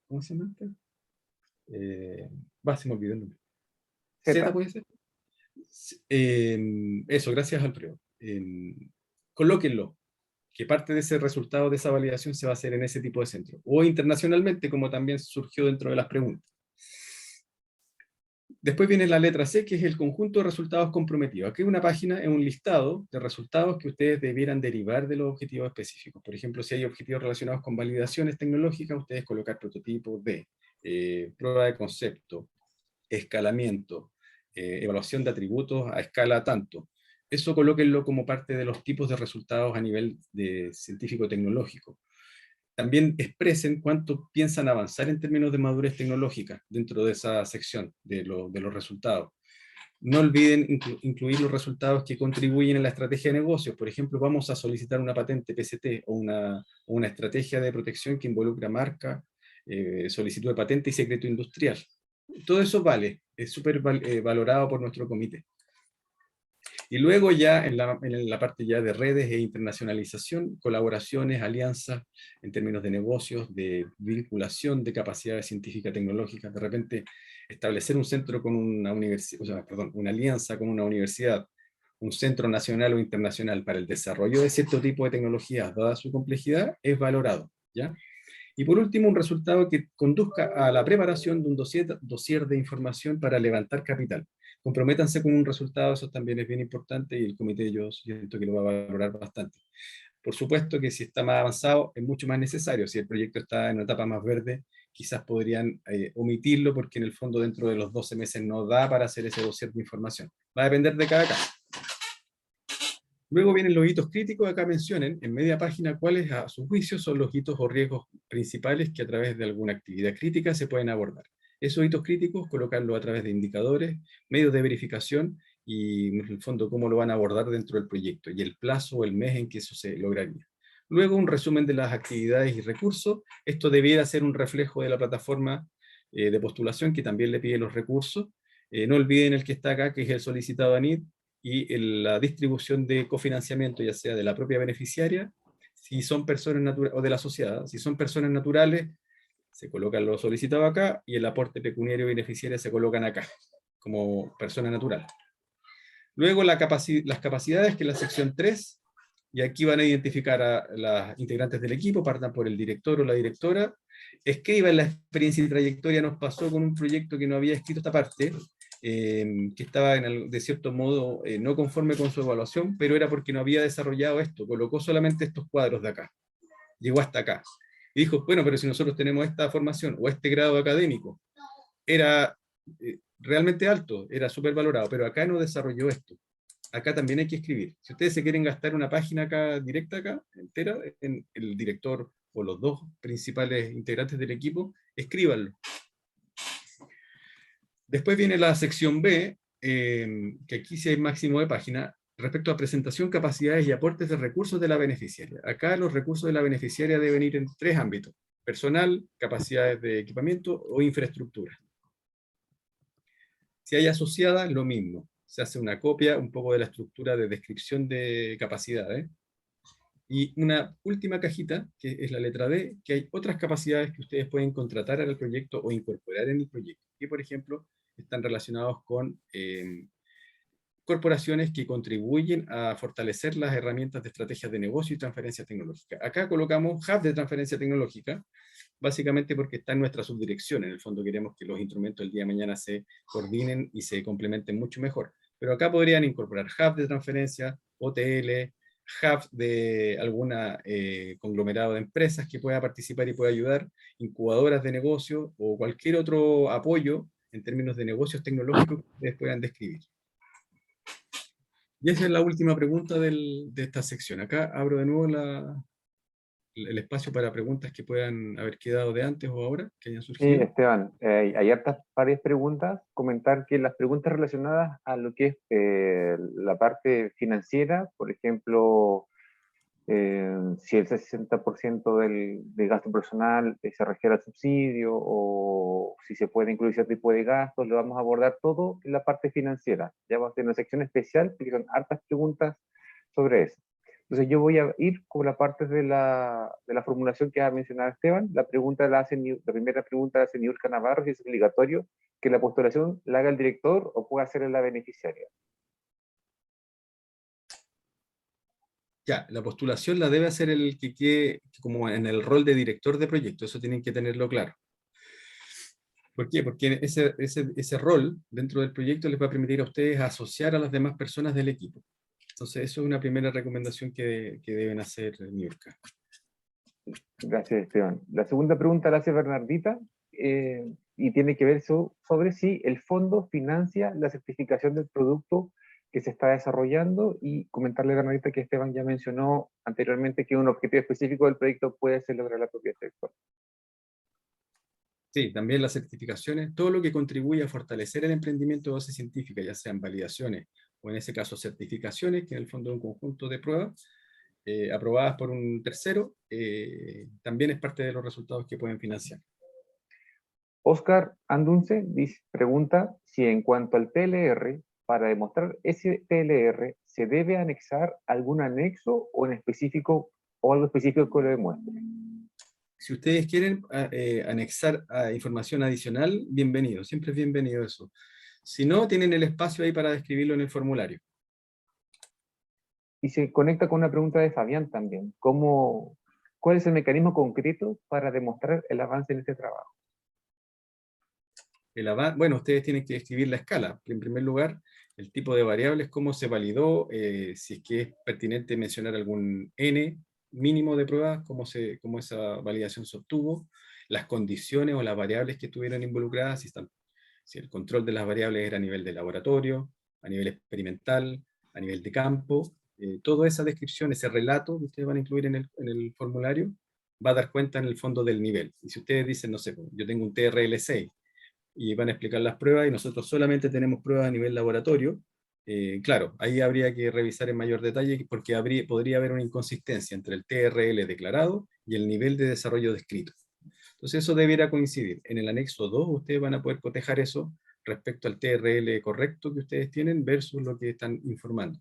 ¿cómo se llama? Se me olvidó el nombre. ¿Z puede ser? Eso, gracias Alfredo. Colóquenlo, que parte de ese resultado de esa validación se va a hacer en ese tipo de centro, o internacionalmente, como también surgió dentro de las preguntas. Después viene la letra C, que es el conjunto de resultados comprometidos. Aquí una página es un listado de resultados que ustedes debieran derivar de los objetivos específicos. Por ejemplo, si hay objetivos relacionados con validaciones tecnológicas, ustedes colocar prototipos de prueba de concepto, escalamiento, evaluación de atributos a escala tanto. Eso colóquenlo como parte de los tipos de resultados a nivel de científico-tecnológico. También expresen cuánto piensan avanzar en términos de madurez tecnológica dentro de esa sección de los resultados. No olviden incluir los resultados que contribuyen a la estrategia de negocios. Por ejemplo, vamos a solicitar una patente PCT o una estrategia de protección que involucra marca, solicitud de patente y secreto industrial. Todo eso vale, es súper valorado por nuestro comité. Y luego ya en la parte ya de redes e internacionalización, colaboraciones, alianzas en términos de negocios, de vinculación de capacidades científicas tecnológicas, de repente establecer un centro con una universidad, o sea, perdón, una alianza con una universidad, un centro nacional o internacional para el desarrollo de cierto tipo de tecnologías, dada su complejidad, es valorado, ¿ya? Y por último, un resultado que conduzca a la preparación de un dossier de información para levantar capital. Comprométanse con un resultado, eso también es bien importante y el comité yo siento que lo va a valorar bastante. Por supuesto que si está más avanzado es mucho más necesario. Si el proyecto está en una etapa más verde, quizás podrían omitirlo porque en el fondo dentro de los 12 meses no da para hacer ese dossier de información. Va a depender de cada caso. Luego vienen los hitos críticos, acá mencionen en media página cuáles a su juicio son los hitos o riesgos principales que a través de alguna actividad crítica se pueden abordar. Esos hitos críticos, colocarlo a través de indicadores, medios de verificación y en el fondo cómo lo van a abordar dentro del proyecto y el plazo o el mes en que eso se lograría. Luego un resumen de las actividades y recursos. Esto debiera ser un reflejo de la plataforma de postulación que también le pide los recursos. No olviden el que está acá, que es el solicitado ANID, y la distribución de cofinanciamiento, ya sea de la propia beneficiaria, si son personas naturales, o de la sociedad, si son personas naturales, se colocan lo solicitado acá, y el aporte pecuniario beneficiario se colocan acá, como persona natural. Luego las capacidades, que es la sección 3, y aquí van a identificar a las integrantes del equipo, partan por el director o la directora, escriban la experiencia y trayectoria. Nos pasó con un proyecto que no había escrito esta parte, que estaba de cierto modo no conforme con su evaluación, pero era porque no había desarrollado esto, colocó solamente estos cuadros de acá, llegó hasta acá. Y dijo, bueno, pero si nosotros tenemos esta formación o este grado académico, era realmente alto, era súper valorado, pero acá no desarrolló esto. Acá también hay que escribir. Si ustedes se quieren gastar una página acá, directa acá, entera, en el director o los dos principales integrantes del equipo, escríbanlo. Después viene la sección B, que aquí sí hay máximo de página, respecto a presentación, capacidades y aportes de recursos de la beneficiaria. Acá los recursos de la beneficiaria deben ir en 3 ámbitos: personal, capacidades de equipamiento o infraestructura. Si hay asociada, lo mismo. Se hace una copia un poco de la estructura de descripción de capacidades. Y una última cajita, que es la letra D, que hay otras capacidades que ustedes pueden contratar al proyecto o incorporar en el proyecto. Y, por ejemplo, están relacionados con corporaciones que contribuyen a fortalecer las herramientas de estrategias de negocio y transferencia tecnológica. Acá colocamos hub de transferencia tecnológica, básicamente porque está en nuestra subdirección. En el fondo queremos que los instrumentos del día de mañana se coordinen y se complementen mucho mejor. Pero acá podrían incorporar hub de transferencia, OTL, hub de alguna conglomerado de empresas que pueda participar y pueda ayudar, incubadoras de negocio o cualquier otro apoyo en términos de negocios tecnológicos que ustedes puedan describir. Y esa es la última pregunta de esta sección. Acá abro de nuevo el espacio para preguntas que puedan haber quedado de antes o ahora, que hayan Sí, surgido. Esteban, hay varias preguntas. Comentar que las preguntas relacionadas a lo que es la parte financiera, por ejemplo, si el 60% del gasto personal se refiere al subsidio o si se puede incluir cierto tipo de gastos, lo vamos a abordar todo en la parte financiera. Ya vamos a tener una sección especial porque son hartas preguntas sobre eso. Entonces yo voy a ir con la parte de la formulación que ha mencionado Esteban. La primera pregunta la hace Niurka Navarro, si es obligatorio que la postulación la haga el director o puede hacerla la beneficiaria. Ya, la postulación la debe hacer el que quede como en el rol de director de proyecto, eso tienen que tenerlo claro. ¿Por qué? Porque ese rol dentro del proyecto les va a permitir a ustedes asociar a las demás personas del equipo. Entonces, eso es una primera recomendación que deben hacer, Niurka. Gracias, Esteban. La segunda pregunta la hace Bernardita y tiene que ver sobre si el fondo financia la certificación del producto que se está desarrollando, y comentarle a Bernardita que Esteban ya mencionó anteriormente que un objetivo específico del proyecto puede ser lograr la propiedad intelectual. Sí, también las certificaciones, todo lo que contribuye a fortalecer el emprendimiento de base científica, ya sean validaciones o en ese caso certificaciones, que en el fondo es un conjunto de pruebas aprobadas por un tercero, también es parte de los resultados que pueden financiar. Oscar Andunce pregunta si en cuanto al PLR para demostrar ese TLR, ¿se debe anexar algún anexo o en específico o algo específico que lo demuestre? Si ustedes quieren anexar información adicional, bienvenido, siempre es bienvenido eso. Si no, tienen el espacio ahí para describirlo en el formulario. Y se conecta con una pregunta de Fabián también. ¿Cuál es el mecanismo concreto para demostrar el avance en este trabajo? Bueno, ustedes tienen que describir la escala. En primer lugar, el tipo de variables, cómo se validó, si es que es pertinente mencionar algún n mínimo de pruebas, cómo esa validación se obtuvo, las condiciones o las variables que estuvieron involucradas, si el control de las variables era a nivel de laboratorio, a nivel experimental, a nivel de campo. Toda esa descripción, ese relato que ustedes van a incluir en el formulario, va a dar cuenta en el fondo del nivel. Y si ustedes dicen, no sé, yo tengo un TRL6, y van a explicar las pruebas, y nosotros solamente tenemos pruebas a nivel laboratorio, claro, ahí habría que revisar en mayor detalle, porque podría haber una inconsistencia entre el TRL declarado y el nivel de desarrollo descrito. Entonces eso debiera coincidir. En el anexo 2 ustedes van a poder cotejar eso respecto al TRL correcto que ustedes tienen versus lo que están informando.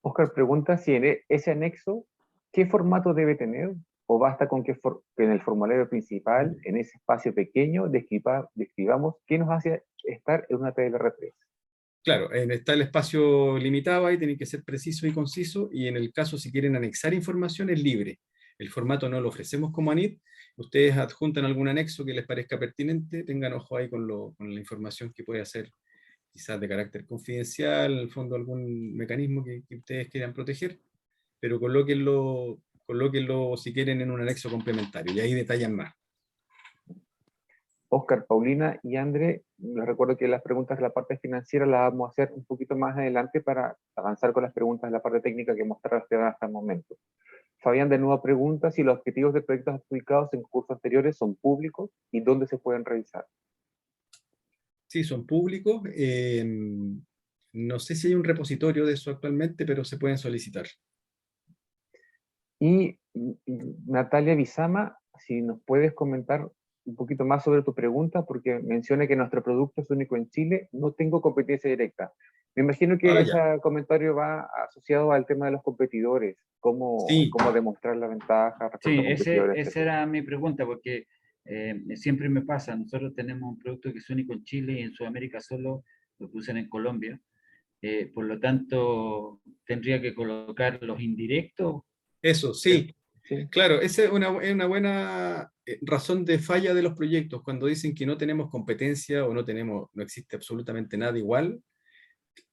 Oscar pregunta si en ese anexo, ¿qué formato debe tener? ¿O basta con que en el formulario principal, en ese espacio pequeño, describamos qué nos hace estar en una TLR3? Claro, está el espacio limitado ahí, tiene que ser preciso y conciso, y en el caso si quieren anexar información es libre. El formato no lo ofrecemos como ANID, ustedes adjuntan algún anexo que les parezca pertinente, tengan ojo ahí con la información que puede ser quizás de carácter confidencial, en el fondo algún mecanismo que ustedes quieran proteger, pero colóquenlo si quieren en un anexo complementario, y ahí detallan más. Oscar, Paulina y André, les recuerdo que las preguntas de la parte financiera las vamos a hacer un poquito más adelante para avanzar con las preguntas de la parte técnica que mostraste hasta el momento. Fabián de nuevo pregunta si los objetivos de proyectos adjudicados en cursos anteriores son públicos y dónde se pueden revisar. Sí, son públicos. No sé si hay un repositorio de eso actualmente, pero se pueden solicitar. Y Natalia Bizama, si nos puedes comentar un poquito más sobre tu pregunta, porque menciona que nuestro producto es único en Chile, no tengo competencia directa. Me imagino que ese comentario va asociado al tema de los competidores, cómo demostrar la ventaja respecto a competidores. Esa era mi pregunta, porque siempre me pasa, nosotros tenemos un producto que es único en Chile y en Sudamérica solo lo usan en Colombia, por lo tanto tendría que colocar los indirectos. Eso, sí. Sí. Claro, esa es una buena razón de falla de los proyectos, cuando dicen que no tenemos competencia o no existe absolutamente nada igual.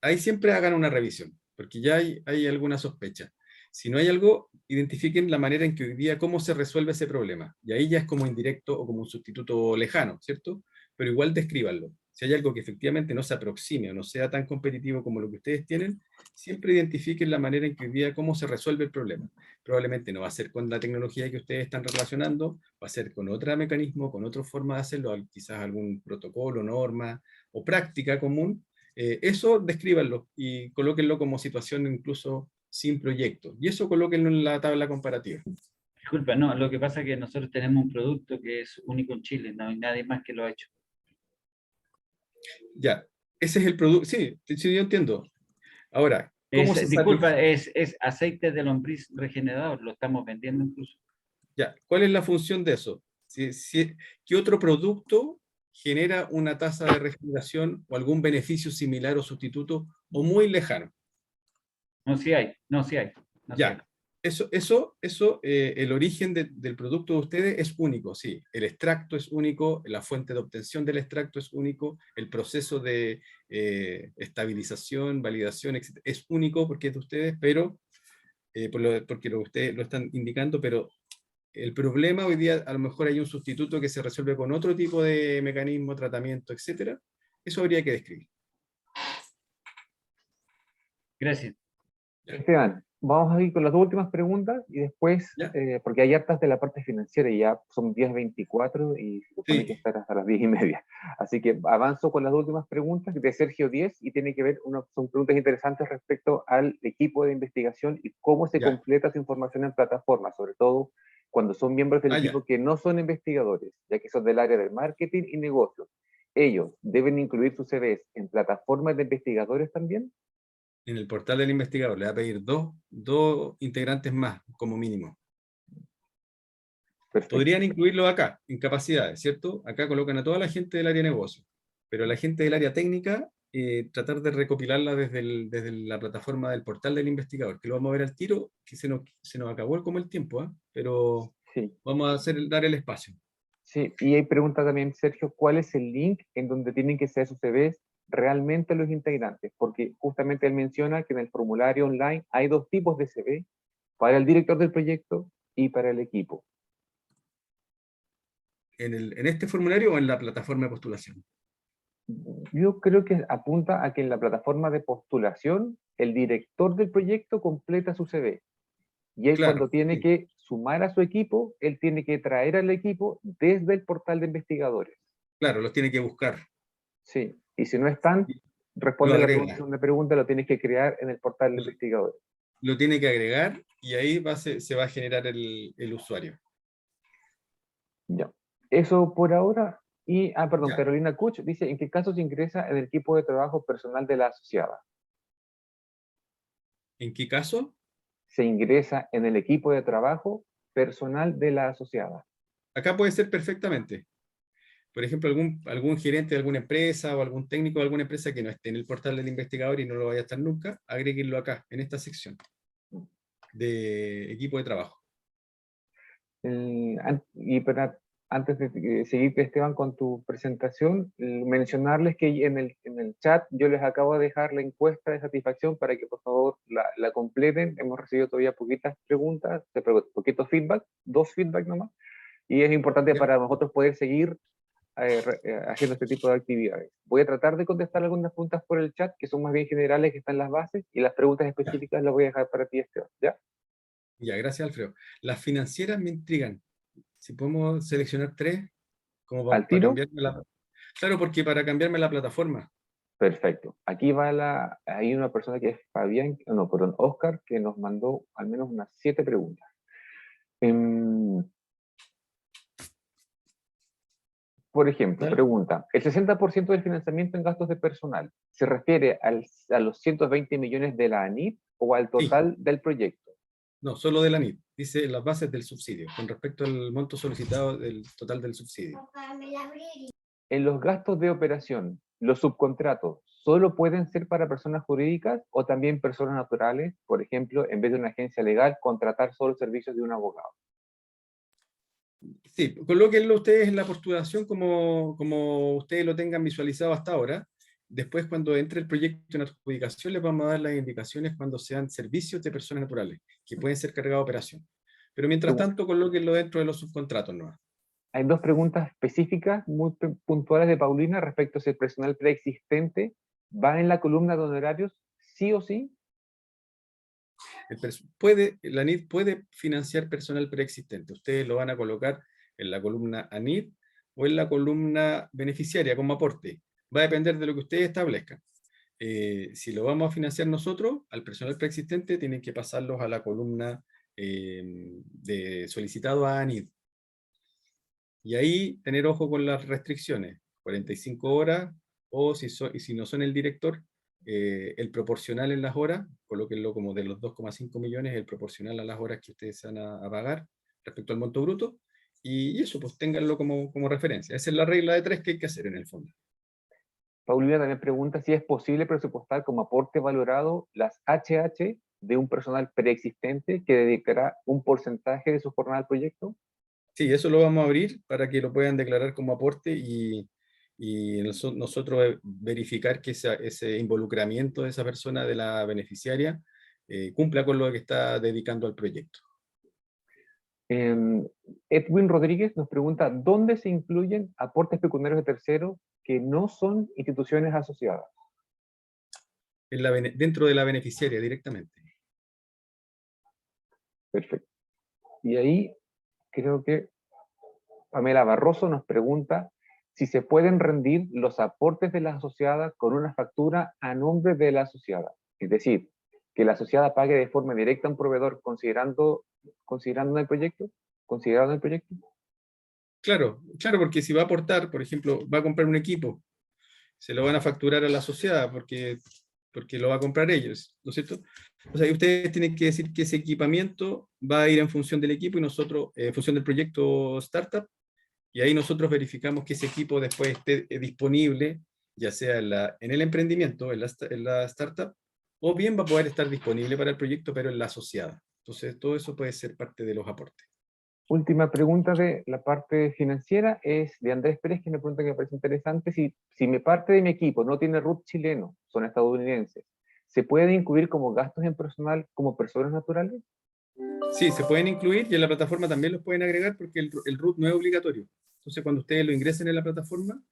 Ahí siempre hagan una revisión, porque ya hay alguna sospecha. Si no hay algo, identifiquen la manera en que hoy día, cómo se resuelve ese problema. Y ahí ya es como indirecto o como un sustituto lejano, ¿cierto? Pero igual descríbanlo. Si hay algo que efectivamente no se aproxime o no sea tan competitivo como lo que ustedes tienen, siempre identifiquen la manera en que hoy día, cómo se resuelve el problema. Probablemente no va a ser con la tecnología que ustedes están relacionando, va a ser con otro mecanismo, con otra forma de hacerlo, quizás algún protocolo, norma o práctica común. Eso descríbanlo y colóquenlo como situación incluso sin proyecto. Y eso colóquenlo en la tabla comparativa. Disculpa, no, lo que pasa es que nosotros tenemos un producto que es único en Chile, no hay nadie más que lo ha hecho. Ya, ese es el producto, sí, yo entiendo. Ahora, ¿cómo se disculpa, es aceite de lombriz regenerador, lo estamos vendiendo incluso. Ya, ¿cuál es la función de eso? ¿Qué otro producto genera una tasa de regeneración o algún beneficio similar o sustituto o muy lejano? No, sí hay. Ya, el origen del producto de ustedes es único, sí. El extracto es único, la fuente de obtención del extracto es único, el proceso de estabilización, validación, etc., es único porque es de ustedes, pero, porque ustedes lo están indicando, pero el problema hoy día, a lo mejor hay un sustituto que se resuelve con otro tipo de mecanismo, tratamiento, etc. Eso habría que describir. Gracias. Esteban, vamos a ir con las dos últimas preguntas y después, porque hay hartas de la parte financiera y ya son 10:24 y se supone que estar hasta las 10:30. Así que avanzo con las dos últimas preguntas de Sergio 10 y tiene que ver, son preguntas interesantes respecto al equipo de investigación y cómo se completa su información en plataforma, sobre todo cuando son miembros del equipo que no son investigadores, ya que son del área del marketing y negocios. ellos deben incluir sus CVs en plataformas de investigadores también. En el portal del investigador le va a pedir dos integrantes más, como mínimo. Perfecto. Podrían incluirlo acá, en capacidades, ¿cierto? Acá colocan a toda la gente del área de negocio, pero la gente del área técnica, tratar de recopilarla desde la plataforma del portal del investigador, que lo vamos a ver al tiro, que se nos acabó como el tiempo, ¿ah? Pero Sí, vamos a dar el espacio. sí. Y hay pregunta también, Sergio, ¿cuál es el link en donde tienen que ser sus CVs realmente los integrantes? Porque justamente él menciona que en el formulario online hay dos tipos de CV, para el director del proyecto y para el equipo. ¿En este formulario o en la plataforma de postulación? Yo creo que apunta a que en la plataforma de postulación el director del proyecto completa su CV. Y él Claro, cuando tiene sí, que sumar a su equipo, él tiene que traer al equipo desde el portal de investigadores. claro, los tiene que buscar. Sí, y si no están, Lo responde la agrega. segunda pregunta, lo tienes que crear en el portal de investigadores. Lo tiene que agregar y ahí se va a generar el usuario. Ya. Eso por ahora. Y, perdón, Ya. Carolina Kuch dice, ¿en qué caso se ingresa en el equipo de trabajo personal de la asociada? ¿En qué caso? Se ingresa en el equipo de trabajo personal de la asociada. Acá puede ser perfectamente. Por ejemplo, algún gerente de alguna empresa o algún técnico de alguna empresa que no esté en el portal del investigador y no lo vaya a estar nunca, agréguenlo acá, en esta sección de equipo de trabajo. Antes de seguir, Esteban, con tu presentación, mencionarles que en el chat yo les acabo de dejar la encuesta de satisfacción para que por favor la completen. Hemos recibido todavía poquitas preguntas, poquitos feedback, 2 feedback nomás, y es importante ¿Ya? para nosotros poder seguir haciendo este tipo de actividades. Voy a tratar de contestar algunas preguntas por el chat, que son más bien generales, que están en las bases, y las preguntas específicas las voy a dejar para ti, Esteban, ¿ya? Ya, gracias, Alfredo. Las financieras me intrigan. Si podemos seleccionar 3, como ¿Al para tiro? cambiarme la... Claro, porque para cambiarme la plataforma. Perfecto. Aquí va hay una persona que es Fabián, no, perdón, Oscar, que nos mandó al menos unas 7 preguntas. Por ejemplo, Dale. pregunta, ¿el 60% del financiamiento en gastos de personal se refiere a los 120 millones de la ANIT o al Sí, total del proyecto? no, solo de la NIT. Dice las bases del subsidio, con respecto al monto solicitado del total del subsidio. En los gastos de operación, ¿los subcontratos solo pueden ser para personas jurídicas o también personas naturales? Por ejemplo, en vez de una agencia legal, contratar solo servicios de un abogado. Sí, colóquenlo ustedes en la postulación como ustedes lo tengan visualizado hasta ahora. Después, cuando entre el proyecto en adjudicación, les vamos a dar las indicaciones cuando sean servicios de personas naturales, que pueden ser cargados de operación. Pero mientras tanto, colóquenlo dentro de los subcontratos, ¿no? Hay 2 preguntas específicas muy puntuales de Paulina respecto a si el personal preexistente va en la columna de honorarios, sí o sí. La NID puede financiar personal preexistente. Ustedes lo van a colocar en la columna ANID o en la columna beneficiaria como aporte. Va a depender de lo que ustedes establezcan. Si lo vamos a financiar nosotros, al personal preexistente tienen que pasarlos a la columna de solicitado a ANID. Y ahí tener ojo con las restricciones, 45 horas, o si no son el director, el proporcional en las horas, colóquenlo como de los 2,5 millones, el proporcional a las horas que ustedes se van a pagar respecto al monto bruto, y eso, pues ténganlo como referencia. Esa es la regla de 3 que hay que hacer en el fondo. Paulina también pregunta si es posible presupuestar como aporte valorado las HH de un personal preexistente que dedicará un porcentaje de su jornada al proyecto. Sí, eso lo vamos a abrir para que lo puedan declarar como aporte y nosotros verificar que ese involucramiento de esa persona, de la beneficiaria, cumpla con lo que está dedicando al proyecto. Edwin Rodríguez nos pregunta, ¿dónde se incluyen aportes pecuniarios de terceros que no son instituciones asociadas? Dentro de la beneficiaria directamente. Perfecto. Y ahí creo que Pamela Barroso nos pregunta si se pueden rendir los aportes de la asociada con una factura a nombre de la asociada. Es decir, que la asociada pague de forma directa a un proveedor considerando el proyecto, considerado en el proyecto. Claro, porque si va a aportar, por ejemplo, va a comprar un equipo se lo van a facturar a la asociada porque lo va a comprar ellos, ¿no es cierto? O sea, ustedes tienen que decir que ese equipamiento va a ir en función del equipo y nosotros, en función del proyecto Startup, y ahí nosotros verificamos que ese equipo después esté disponible, ya sea en el emprendimiento, en la startup, o bien va a poder estar disponible para el proyecto, pero en la asociada. Entonces, todo eso puede ser parte de los aportes. Última pregunta de la parte financiera es de Andrés Pérez, que me pregunta que me parece interesante. Si mi parte de mi equipo no tiene RUT chileno, son estadounidenses, ¿se pueden incluir como gastos en personal como personas naturales? Sí, se pueden incluir y en la plataforma también los pueden agregar porque el RUT no es obligatorio. Entonces, cuando ustedes lo ingresen en la plataforma,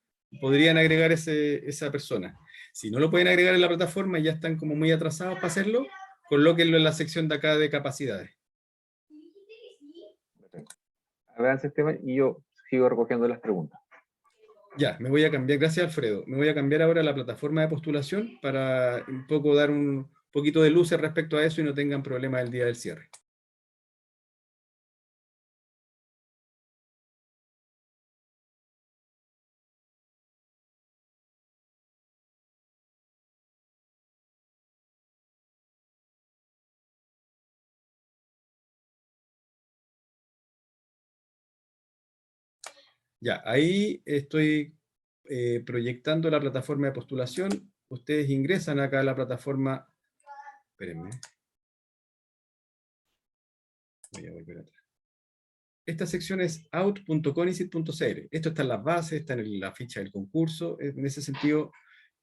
podrían agregar esa persona. Si no lo pueden agregar en la plataforma y ya están como muy atrasados para hacerlo, colóquenlo en la sección de acá de capacidades. Avance el tema y yo sigo recogiendo las preguntas. Ya, me voy a cambiar, gracias Alfredo, me voy a cambiar ahora a la plataforma de postulación para un poco dar un poquito de luces respecto a eso y no tengan problemas el día del cierre. Ya, ahí estoy proyectando la plataforma de postulación. Ustedes ingresan acá a la plataforma. Espérenme. Voy a volver atrás. Esta sección es out.conicet.cl. Esto está en las bases, está en la ficha del concurso. En ese sentido,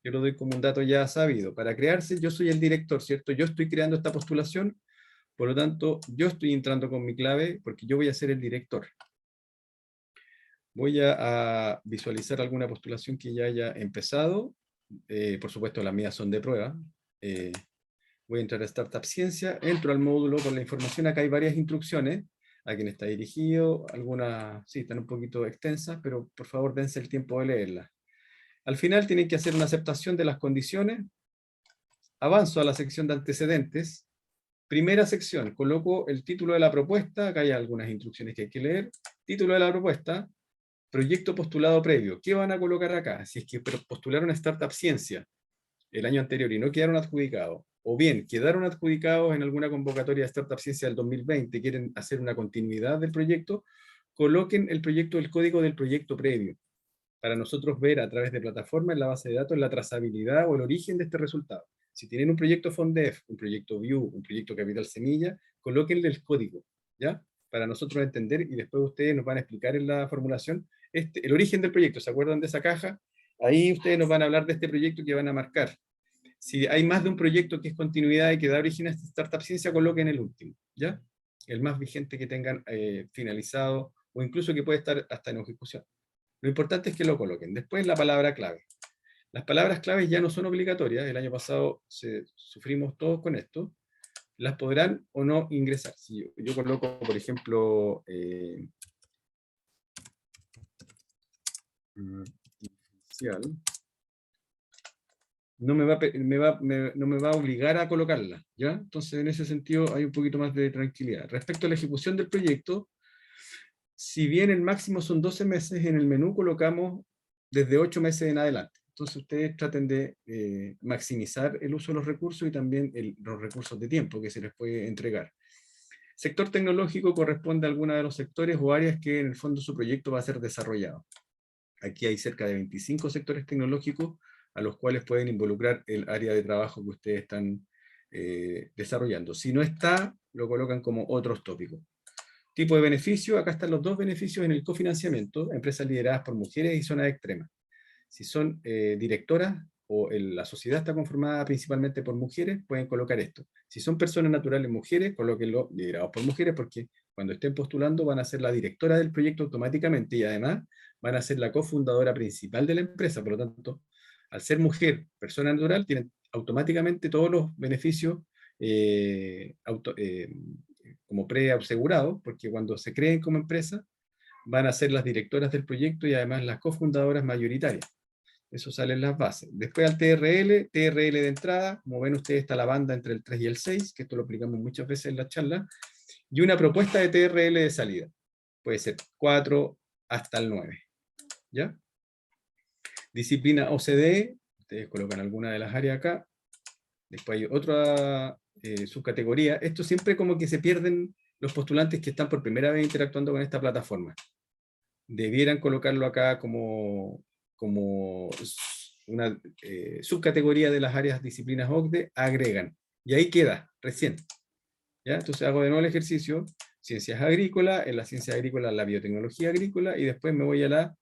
yo lo doy como un dato ya sabido. Para crearse, yo soy el director, ¿cierto? Yo estoy creando esta postulación, por lo tanto, yo estoy entrando con mi clave porque yo voy a ser el director. Voy a visualizar alguna postulación que ya haya empezado. Por supuesto, las mías son de prueba. Voy a entrar a Startup Ciencia, entro al módulo con la información. Acá hay varias instrucciones a quien está dirigido. Algunas, sí, están un poquito extensas, pero por favor dense el tiempo de leerlas. Al final tienen que hacer una aceptación de las condiciones. Avanzo a la sección de antecedentes. Primera sección, coloco el título de la propuesta. Acá hay algunas instrucciones que hay que leer. Título de la propuesta. Proyecto postulado previo. ¿Qué van a colocar acá? Si es que postularon a Startup Ciencia el año anterior y no quedaron adjudicados, o bien quedaron adjudicados en alguna convocatoria de Startup Ciencia del 2020, quieren hacer una continuidad del proyecto, coloquen el proyecto, el código del proyecto previo, para nosotros ver a través de plataforma en la base de datos la trazabilidad o el origen de este resultado. Si tienen un proyecto FONDEF, un proyecto View, un proyecto Capital Semilla, colóquenle el código, ¿ya? Para nosotros entender, y después ustedes nos van a explicar en la formulación el origen del proyecto. ¿Se acuerdan de esa caja? Ahí ustedes nos van a hablar de este proyecto que van a marcar. Si hay más de un proyecto que es continuidad y que da origen a esta Startup Ciencia, coloquen el último, ¿ya? El más vigente que tengan finalizado, o incluso que puede estar hasta en ejecución. Lo importante es que lo coloquen. Después la palabra clave. Las palabras claves ya no son obligatorias. El año pasado sufrimos todos con esto. Las podrán o no ingresar. Si yo coloco, por ejemplo, inicial, no me va a obligar a colocarla, ¿ya? Entonces, en ese sentido, hay un poquito más de tranquilidad. Respecto a la ejecución del proyecto, si bien el máximo son 12 meses, en el menú colocamos desde 8 meses en adelante. Entonces, ustedes traten de maximizar el uso de los recursos y también los recursos de tiempo que se les puede entregar. Sector tecnológico corresponde a alguno de los sectores o áreas que en el fondo su proyecto va a ser desarrollado. Aquí hay cerca de 25 sectores tecnológicos a los cuales pueden involucrar el área de trabajo que ustedes están desarrollando. Si no está, lo colocan como otros tópicos. Tipo de beneficio, acá están los dos beneficios en el cofinanciamiento, empresas lideradas por mujeres y zonas extremas. Si son directoras o la sociedad está conformada principalmente por mujeres, pueden colocar esto. Si son personas naturales mujeres, colóquenlo liderados por mujeres, porque cuando estén postulando van a ser la directora del proyecto automáticamente y además van a ser la cofundadora principal de la empresa. Por lo tanto, al ser mujer, persona natural, tienen automáticamente todos los beneficios como preasegurados, porque cuando se creen como empresa, van a ser las directoras del proyecto y además las cofundadoras mayoritarias. Eso sale en las bases. Después al TRL de entrada, como ven ustedes está la banda entre el 3 y el 6, que esto lo aplicamos muchas veces en la charla, y una propuesta de TRL de salida. Puede ser 4 hasta el 9. ¿Ya? Disciplina OCDE, ustedes colocan alguna de las áreas acá. Después hay otra subcategoría. Esto siempre como que se pierden los postulantes que están por primera vez interactuando con esta plataforma. Debieran colocarlo acá como una subcategoría de las áreas disciplinas OCDE, agregan. Y ahí queda, recién. ¿Ya? Entonces hago de nuevo el ejercicio, ciencias agrícolas, en la ciencia agrícola la biotecnología agrícola, y después me voy a la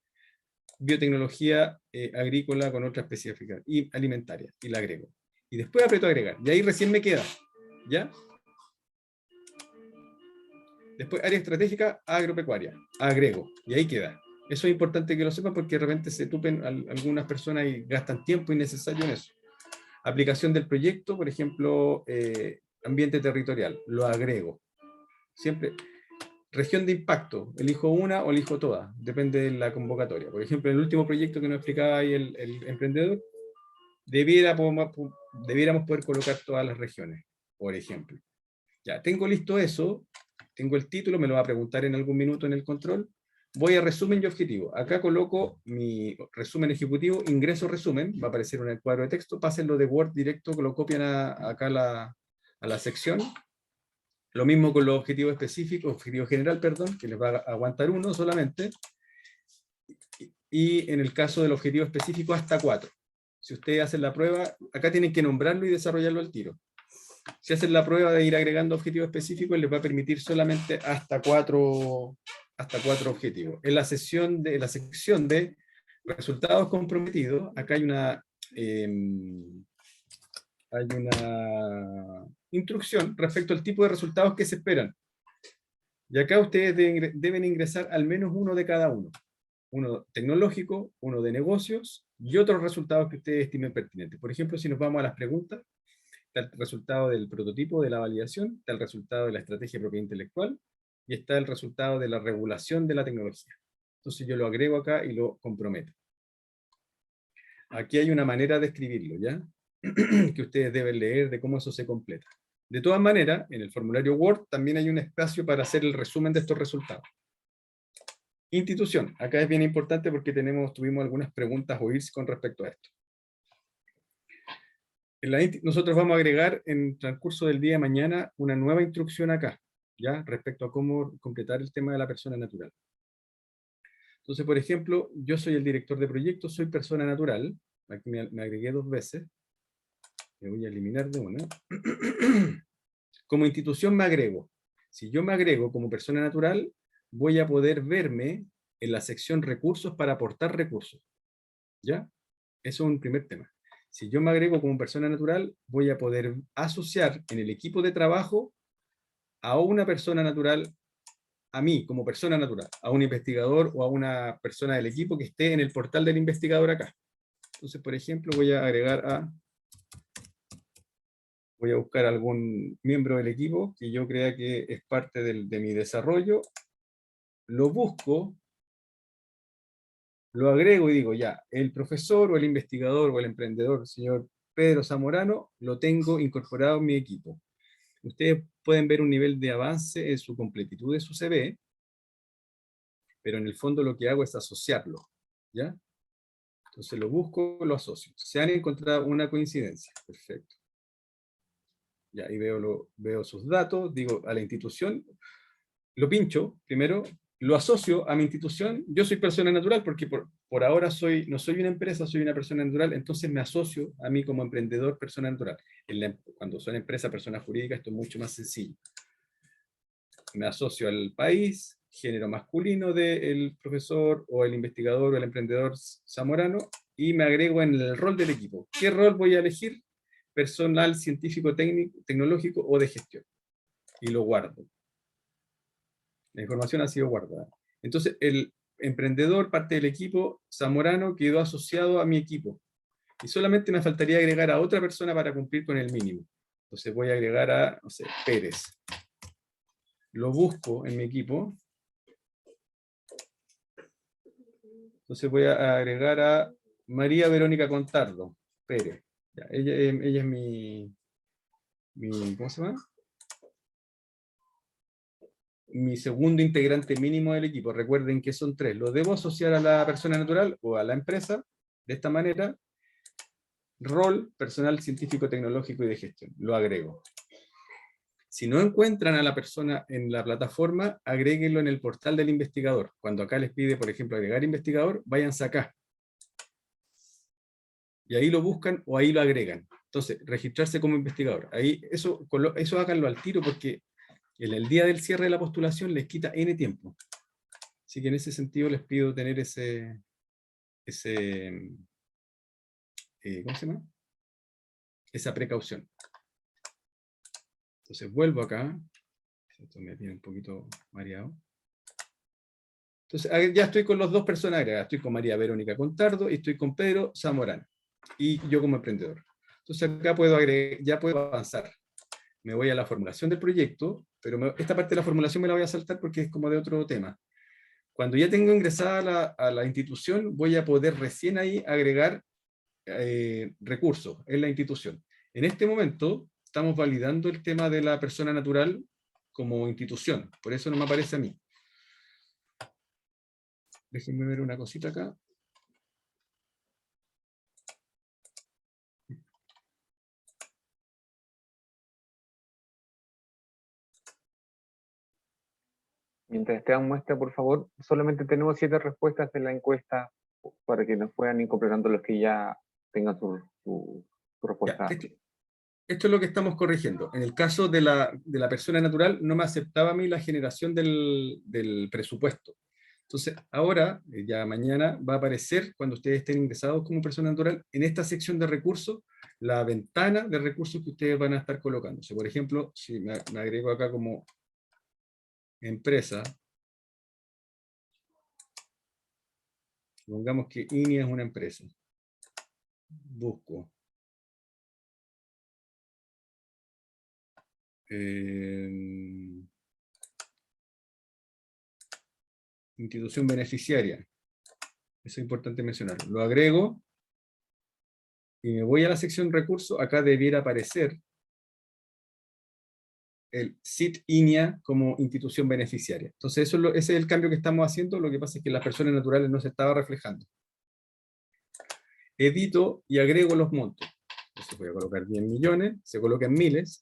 biotecnología agrícola con otra específica, y alimentaria, y la agrego. Y después aprieto agregar, y ahí recién me queda. ¿Ya? Después área estratégica agropecuaria, agrego, y ahí queda. Eso es importante que lo sepan porque de repente se tupen algunas personas y gastan tiempo innecesario en eso. Aplicación del proyecto, por ejemplo, ambiente territorial, lo agrego. Siempre, región de impacto, elijo una o elijo todas, depende de la convocatoria. Por ejemplo, en el último proyecto que nos explicaba ahí el emprendedor, debiéramos poder colocar todas las regiones, por ejemplo. Ya, tengo listo eso, tengo el título, me lo va a preguntar en algún minuto en el control. Voy a resumen y objetivo. Acá coloco mi resumen ejecutivo, ingreso resumen, va a aparecer en el cuadro de texto, pásenlo de Word directo, que lo copian acá a la sección. Lo mismo con los objetivos específicos, objetivo general, perdón, que les va a aguantar uno solamente. Y en el caso del objetivo específico, hasta 4. Si ustedes hacen la prueba, acá tienen que nombrarlo y desarrollarlo al tiro. Si hacen la prueba de ir agregando objetivos específicos, les va a permitir solamente hasta 4 objetivos. En la sección de resultados comprometidos, acá hay una instrucción respecto al tipo de resultados que se esperan. Y acá ustedes deben ingresar al menos uno de cada uno. Uno tecnológico, uno de negocios y otros resultados que ustedes estimen pertinentes. Por ejemplo, si nos vamos a las preguntas, está el resultado del prototipo de la validación, está el resultado de la estrategia de propiedad intelectual y está el resultado de la regulación de la tecnología. Entonces yo lo agrego acá y lo comprometo. Aquí hay una manera de escribirlo, ¿ya? Que ustedes deben leer de cómo eso se completa. De todas maneras, en el formulario Word también hay un espacio para hacer el resumen de estos resultados. Institución. Acá es bien importante porque tuvimos algunas preguntas o IRS con respecto a esto. Nosotros vamos a agregar en el transcurso del día de mañana una nueva instrucción acá, ¿ya? Respecto a cómo completar el tema de la persona natural. Entonces, por ejemplo, yo soy el director de proyectos, soy persona natural. Aquí me agregué 2 veces. Me voy a eliminar de una. Como institución me agrego. Si yo me agrego como persona natural, voy a poder verme en la sección recursos para aportar recursos. ¿Ya? Eso es un primer tema. Si yo me agrego como persona natural, voy a poder asociar en el equipo de trabajo a una persona natural, a mí como persona natural, a un investigador o a una persona del equipo que esté en el portal del investigador acá. Entonces, por ejemplo, voy a buscar algún miembro del equipo que yo crea que es parte de mi desarrollo, lo busco, lo agrego y digo, ya, el profesor o el investigador o el emprendedor, señor Pedro Zamorano, lo tengo incorporado en mi equipo. Ustedes pueden ver un nivel de avance en su completitud de su CV, pero en el fondo lo que hago es asociarlo, ¿ya? Entonces lo busco, lo asocio. Se han encontrado una coincidencia, perfecto. Ya, ahí veo sus datos, digo a la institución, lo pincho primero, lo asocio a mi institución, yo soy persona natural porque por ahora no soy una empresa, soy una persona natural, entonces me asocio a mí como emprendedor, persona natural. Cuando son empresa, persona jurídica, esto es mucho más sencillo. Me asocio al país, género masculino del profesor o el investigador o el emprendedor zamorano, y me agrego en el rol del equipo. ¿Qué rol voy a elegir? Personal, científico, técnico, tecnológico o de gestión. Y lo guardo. La información ha sido guardada. Entonces, el emprendedor, parte del equipo zamorano, quedó asociado a mi equipo. Y solamente me faltaría agregar a otra persona para cumplir con el mínimo. Entonces voy a agregar a, no sé, Pérez. Lo busco en mi equipo. Entonces voy a agregar a María Verónica Contardo, Pérez. Ya, ella es mi, ¿cómo se llama? Mi segundo integrante mínimo del equipo. Recuerden que son 3. Lo debo asociar a la persona natural o a la empresa, De esta manera, rol personal científico, tecnológico y de gestión. Lo agrego. Si no encuentran a la persona en la plataforma, agréguenlo en el portal del investigador. Cuando acá les pide, por ejemplo, agregar investigador, váyanse acá. Y ahí lo buscan o ahí lo agregan. Entonces, registrarse como investigador. Ahí, eso háganlo al tiro porque en el día del cierre de la postulación les quita N tiempo. Así que en ese sentido les pido tener ¿cómo se llama? Esa precaución. Entonces vuelvo acá. Esto me tiene un poquito mareado. Entonces ya estoy con los dos personas agregadas. Estoy con María Verónica Contardo y estoy con Pedro Zamorán. Y yo como emprendedor. Entonces acá puedo agregar, ya puedo avanzar. Me voy a la formulación del proyecto, pero esta parte de la formulación me la voy a saltar porque es como de otro tema. Cuando ya tengo ingresada a la institución, voy a poder recién ahí agregar recursos en la institución. En este momento estamos validando el tema de la persona natural como institución, por eso no me aparece a mí. Déjenme ver una cosita acá. Mientras Esteban muestra, por favor, solamente tenemos 7 respuestas de la encuesta para que nos puedan ir completando los que ya tengan su respuesta. Ya, esto es lo que estamos corrigiendo. En el caso de la persona natural, no me aceptaba a mí la generación del presupuesto. Entonces, ahora, ya mañana, va a aparecer, cuando ustedes estén ingresados como persona natural, en esta sección de recursos, la ventana de recursos que ustedes van a estar colocándose. Por ejemplo, si me agrego acá como empresa, pongamos que INI es una empresa. Busco. Institución beneficiaria. Eso es importante mencionarlo. Lo agrego y me voy a la sección recursos. Acá debiera aparecer el SIT INIA como institución beneficiaria. Entonces ese es el cambio que estamos haciendo. Lo que pasa es que las personas naturales no se estaba reflejando. Edito y agrego los montos. Entonces voy a colocar 10 millones. Se coloca en miles.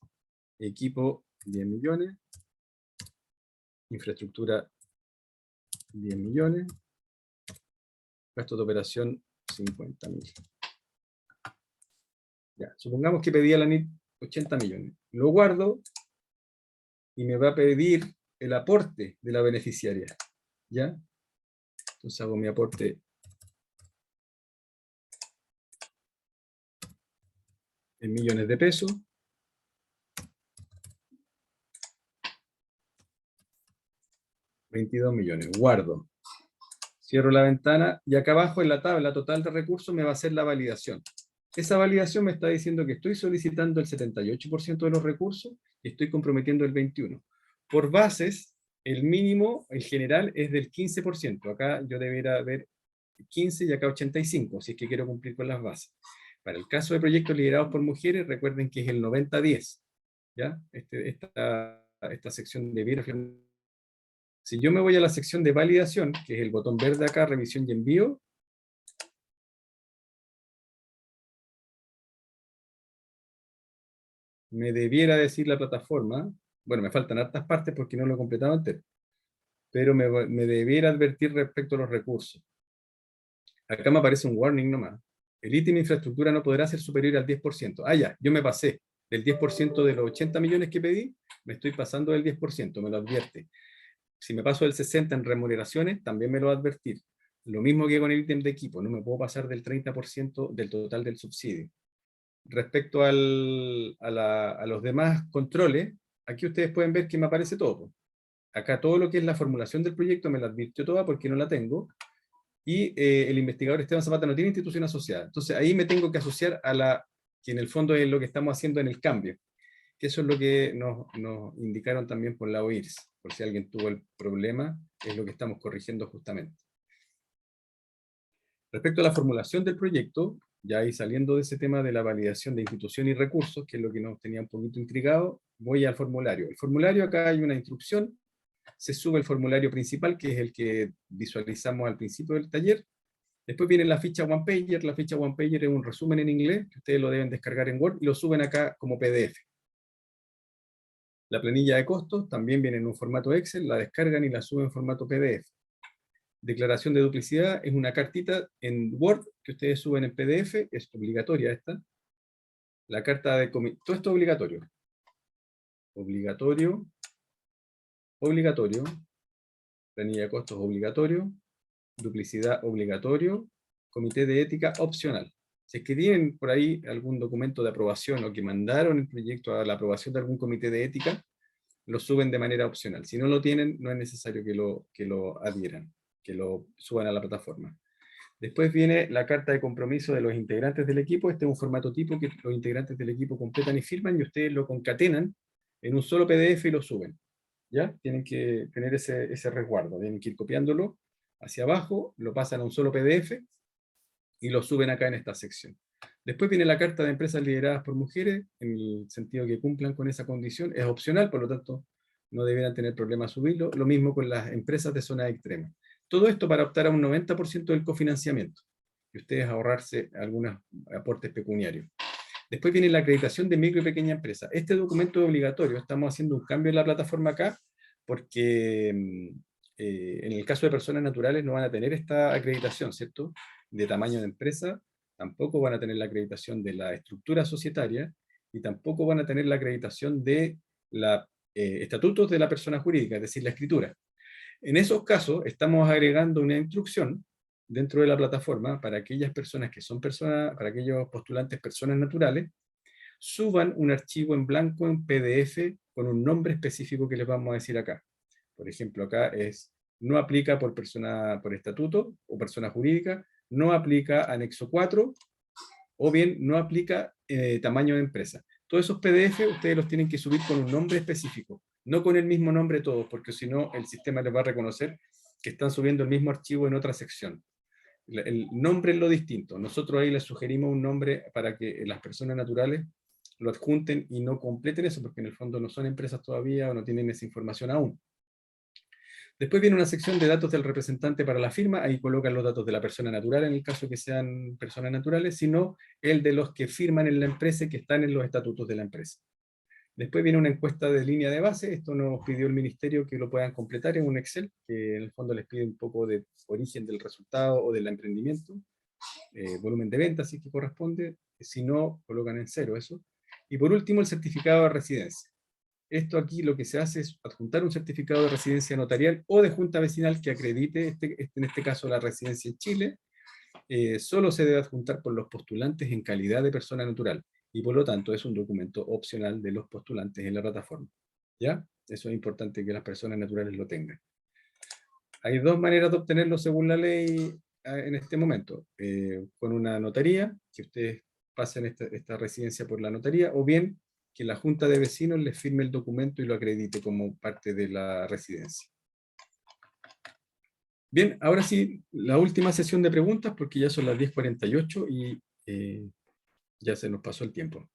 Equipo 10 millones. Infraestructura 10 millones. Gastos de operación 50.000. Ya, supongamos que pedía la NIT 80 millones. Lo guardo y me va a pedir el aporte de la beneficiaria. ¿Ya? Entonces hago mi aporte en millones de pesos. $22 millones. Guardo. Cierro la ventana y acá abajo en la tabla total de recursos me va a hacer la validación. Esa validación me está diciendo que estoy solicitando el 78% de los recursos y estoy comprometiendo el 21%. Por bases, el mínimo, el general, es del 15%. Acá yo debería ver 15 y acá 85, si es que quiero cumplir con las bases. Para el caso de proyectos liderados por mujeres, recuerden que es el 90-10. ¿Ya? Esta sección debiera... Si yo me voy a la sección de validación, que es el botón verde acá, revisión y envío, me debiera decir la plataforma, bueno, me faltan hartas partes porque no lo he completado entero, pero me debiera advertir respecto a los recursos. Acá me aparece un warning nomás. El ítem de infraestructura no podrá ser superior al 10%. Ah, ya, yo me pasé del 10% de los 80 millones que pedí, me estoy pasando del 10%, me lo advierte. Si me paso del 60% en remuneraciones, también me lo va a advertir. Lo mismo que con el ítem de equipo, no me puedo pasar del 30% del total del subsidio. Respecto a los demás controles, aquí ustedes pueden ver que me aparece todo. Acá todo lo que es la formulación del proyecto me la advirtió toda porque no la tengo. Y el investigador Esteban Zapata no tiene institución asociada. Entonces ahí me tengo que asociar a la que en el fondo es lo que estamos haciendo en el cambio. Que eso es lo que nos indicaron también por la OIRS. Por si alguien tuvo el problema, es lo que estamos corrigiendo justamente. Respecto a la formulación del proyecto, ya ahí saliendo de ese tema de la validación de institución y recursos, que es lo que nos tenía un poquito intrigado, voy al formulario. El formulario, acá hay una instrucción, se sube el formulario principal, que es el que visualizamos al principio del taller. Después viene la ficha One Pager. La ficha One Pager es un resumen en inglés, que ustedes lo deben descargar en Word y lo suben acá como PDF. La planilla de costos también viene en un formato Excel, la descargan y la suben en formato PDF. Declaración de duplicidad es una cartita en Word que ustedes suben en PDF, es obligatoria esta. La carta de comité, todo esto es obligatorio. Obligatorio. Obligatorio. Planilla de costos obligatorio. Duplicidad obligatorio. Comité de ética opcional. Si es que tienen por ahí algún documento de aprobación o que mandaron el proyecto a la aprobación de algún comité de ética, lo suben de manera opcional. Si no lo tienen, no es necesario que lo adhieran, que lo suban a la plataforma. Después viene la carta de compromiso de los integrantes del equipo. Este es un formato tipo que los integrantes del equipo completan y firman y ustedes lo concatenan en un solo PDF y lo suben. ¿Ya? Tienen que tener ese resguardo. Tienen que ir copiándolo hacia abajo, lo pasan a un solo PDF y lo suben acá en esta sección. Después viene la carta de empresas lideradas por mujeres, en el sentido que cumplan con esa condición. Es opcional, por lo tanto, no deberán tener problema subirlo. Lo mismo con las empresas de zona extrema. Todo esto para optar a un 90% del cofinanciamiento y ustedes ahorrarse algunos aportes pecuniarios. Después viene la acreditación de micro y pequeña empresa. Este documento es obligatorio. Estamos haciendo un cambio en la plataforma acá porque en el caso de personas naturales no van a tener esta acreditación, ¿cierto? De tamaño de empresa, tampoco van a tener la acreditación de la estructura societaria y tampoco van a tener la acreditación de los estatutos de la persona jurídica, es decir, la escritura. En esos casos, estamos agregando una instrucción dentro de la plataforma para aquellas personas que son personas, para aquellos postulantes personas naturales, suban un archivo en blanco en PDF con un nombre específico que les vamos a decir acá. Por ejemplo, acá es, no aplica por persona, por estatuto o persona jurídica, no aplica anexo 4, o bien no aplica tamaño de empresa. Todos esos PDF ustedes los tienen que subir con un nombre específico, no con el mismo nombre todos, porque si no el sistema les va a reconocer que están subiendo el mismo archivo en otra sección. El nombre es lo distinto. Nosotros ahí les sugerimos un nombre para que las personas naturales lo adjunten y no completen eso, porque en el fondo no son empresas todavía o no tienen esa información aún. Después viene una sección de datos del representante para la firma, ahí colocan los datos de la persona natural en el caso que sean personas naturales, sino el de los que firman en la empresa y que están en los estatutos de la empresa. Después viene una encuesta de línea de base, esto nos pidió el ministerio que lo puedan completar en un Excel, que en el fondo les pide un poco de origen del resultado o del emprendimiento, volumen de ventas si es que corresponde, si no, colocan en 0 eso. Y por último el certificado de residencia. Esto aquí lo que se hace es adjuntar un certificado de residencia notarial o de junta vecinal que acredite, en este caso, la residencia en Chile. Solo se debe adjuntar por los postulantes en calidad de persona natural y por lo tanto es un documento opcional de los postulantes en la plataforma. ¿Ya? Eso es importante que las personas naturales lo tengan. Hay dos maneras de obtenerlo según la ley en este momento. Con una notaría, que ustedes pasen esta residencia por la notaría, o bien que la junta de vecinos les firme el documento y lo acredite como parte de la residencia. Bien, ahora sí, la última sesión de preguntas, porque ya son las 10:48 y ya se nos pasó el tiempo.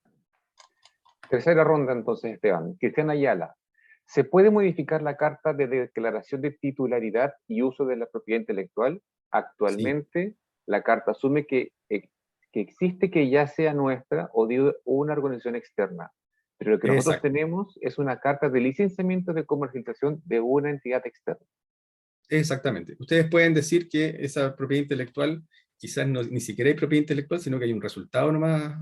Tercera ronda entonces, Esteban. Cristian Ayala. ¿Se puede modificar la carta de declaración de titularidad y uso de la propiedad intelectual? Actualmente, sí. La carta asume que existe que ya sea nuestra o de una organización externa. Pero lo que nosotros tenemos es una carta de licenciamiento de comercialización de una entidad externa. Exactamente. Ustedes pueden decir que esa propiedad intelectual, quizás no, ni siquiera hay propiedad intelectual, sino que hay un resultado nomás,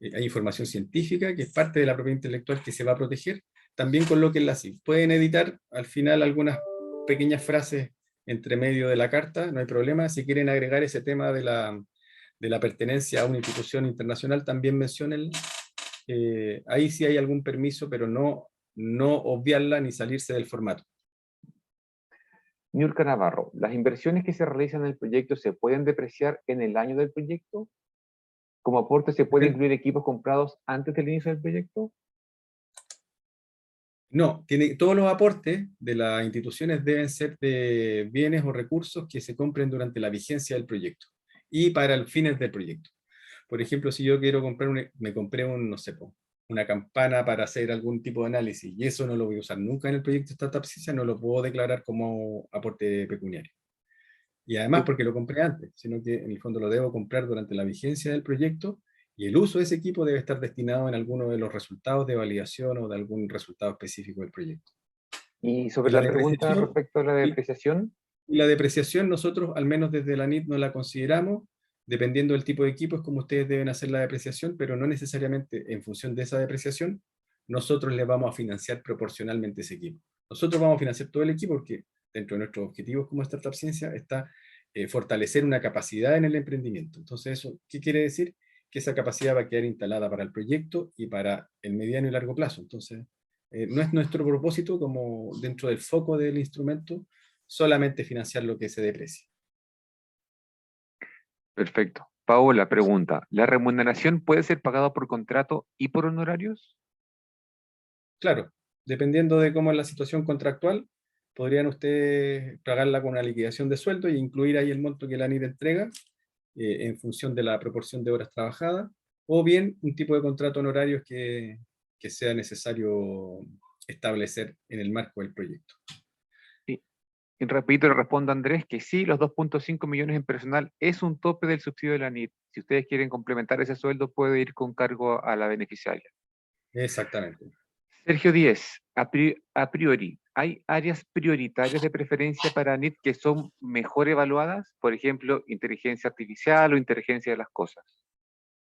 hay información científica que es parte de la propiedad intelectual que se va a proteger. También colóquenla así. Pueden editar al final algunas pequeñas frases entre medio de la carta, no hay problema. Si quieren agregar ese tema de la pertenencia a una institución internacional, también menciónenla. Ahí sí hay algún permiso, pero no obviarla ni salirse del formato. Niurka Navarro, ¿las inversiones que se realizan en el proyecto se pueden depreciar en el año del proyecto? ¿Como aporte se puede incluir equipos comprados antes del inicio del proyecto? No, todos los aportes de las instituciones deben ser de bienes o recursos que se compren durante la vigencia del proyecto y para los fines del proyecto. Por ejemplo, si yo quiero comprar, me compré no sé, una campana para hacer algún tipo de análisis y eso no lo voy a usar nunca en el proyecto Startup CISA, no lo puedo declarar como aporte pecuniario. Y además porque lo compré antes, sino que en el fondo lo debo comprar durante la vigencia del proyecto y el uso de ese equipo debe estar destinado en alguno de los resultados de validación o de algún resultado específico del proyecto. Y Y sobre la la pregunta depreciación, respecto a la y depreciación, la depreciación nosotros, al menos desde la NIT, no la consideramos. Dependiendo del tipo de equipo es como ustedes deben hacer la depreciación, pero no necesariamente en función de esa depreciación, nosotros le vamos a financiar proporcionalmente ese equipo. Nosotros vamos a financiar todo el equipo porque dentro de nuestros objetivos como Startup Ciencia está fortalecer una capacidad en el emprendimiento. Entonces, eso, ¿qué quiere decir? Que esa capacidad va a quedar instalada para el proyecto y para el mediano y largo plazo. Entonces, no es nuestro propósito, como dentro del foco del instrumento, solamente financiar lo que se deprecie. perfecto. Paola pregunta, ¿la remuneración puede ser pagada por contrato y por honorarios? Claro, dependiendo de cómo es la situación contractual, podrían ustedes pagarla con una liquidación de sueldo y incluir ahí el monto que la ANIT entrega en función de la proporción de horas trabajadas, o bien un tipo de contrato honorarios que sea necesario establecer en el marco del proyecto. Y repito, le respondo a Andrés que sí, los 2.5 millones en personal es un tope del subsidio de la NIT. Si ustedes quieren complementar ese sueldo, puede ir con cargo a la beneficiaria. Exactamente. Sergio Díez, a priori, ¿hay áreas prioritarias de preferencia para NIT que son mejor evaluadas? Por ejemplo, inteligencia artificial o inteligencia de las cosas.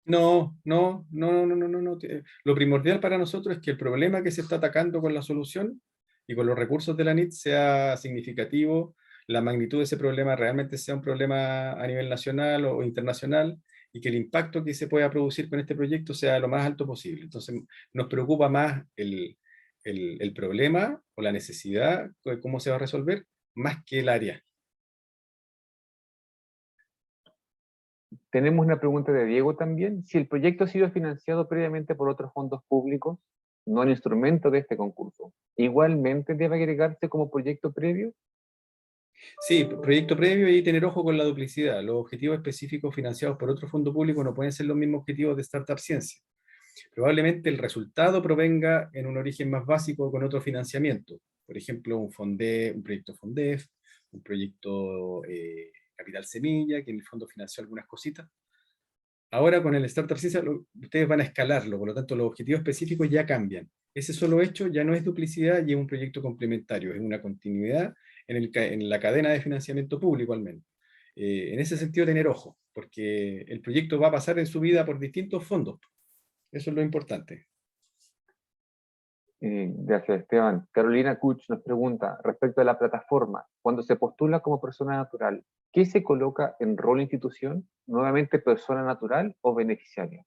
No, no, no, no, no, no, no. Lo primordial para nosotros es que el problema que se está atacando con la solución y con los recursos de la NIT sea significativo, la magnitud de ese problema realmente sea un problema a nivel nacional o internacional y que el impacto que se pueda producir con este proyecto sea lo más alto posible. Entonces, nos preocupa más el problema o la necesidad de cómo se va a resolver, más que el área. Tenemos una pregunta de Diego también. Si el proyecto ha sido financiado previamente por otros fondos públicos, no el instrumento de este concurso, ¿igualmente debe agregarse como proyecto previo? Sí, proyecto previo y tener ojo con la duplicidad. Los objetivos específicos financiados por otro fondo público no pueden ser los mismos objetivos de Startup Ciencia. Probablemente el resultado provenga en un origen más básico con otro financiamiento. Por ejemplo, un proyecto FONDEF, un proyecto Capital Semilla, que en el fondo financió algunas cositas. Ahora con el Startup Ciencia ustedes van a escalarlo, por lo tanto los objetivos específicos ya cambian. Ese solo hecho ya no es duplicidad y es un proyecto complementario, es una continuidad en la cadena de financiamiento público al menos. En ese sentido tener ojo, porque el proyecto va a pasar en su vida por distintos fondos. Eso es lo importante. Gracias, Esteban. Carolina Kuch nos pregunta respecto a la plataforma, cuando se postula como persona natural, ¿qué se coloca en rol institución? ¿Nuevamente persona natural o beneficiaria?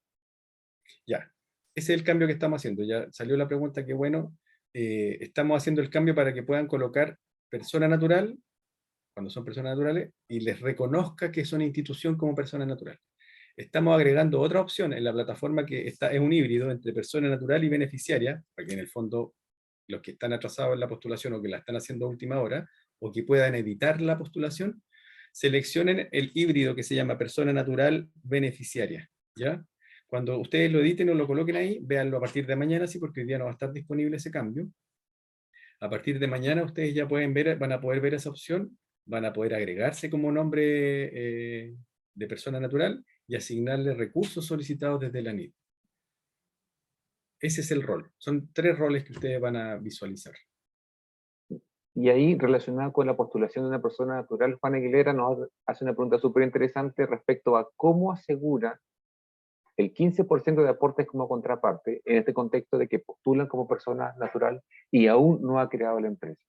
Ya, ese es el cambio que estamos haciendo. Ya salió la pregunta que, bueno, estamos haciendo el cambio para que puedan colocar persona natural, cuando son personas naturales, y les reconozca que son institución como persona natural. Estamos agregando otra opción en la plataforma que es un híbrido entre persona natural y beneficiaria, para que en el fondo los que están atrasados en la postulación o que la están haciendo a última hora, o que puedan editar la postulación, seleccionen el híbrido que se llama persona natural beneficiaria, ¿ya? Cuando ustedes lo editen o lo coloquen ahí, véanlo a partir de mañana, sí, porque hoy día no va a estar disponible ese cambio. A partir de mañana ustedes ya van a poder ver esa opción, van a poder agregarse como nombre de persona natural y asignarle recursos solicitados desde la NIT. Ese es el rol. Son 3 roles que ustedes van a visualizar. Y ahí, relacionado con la postulación de una persona natural, Juan Aguilera nos hace una pregunta súper interesante respecto a cómo asegura el 15% de aportes como contraparte en este contexto de que postulan como persona natural y aún no ha creado la empresa.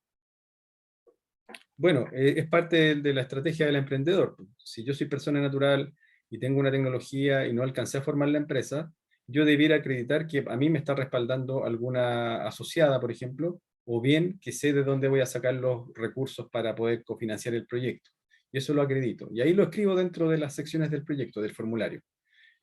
Bueno, es parte de la estrategia del emprendedor. Si yo soy persona natural y tengo una tecnología y no alcancé a formar la empresa, yo debiera acreditar que a mí me está respaldando alguna asociada, por ejemplo, o bien que sé de dónde voy a sacar los recursos para poder cofinanciar el proyecto. Y eso lo acredito. Y ahí lo escribo dentro de las secciones del proyecto, del formulario.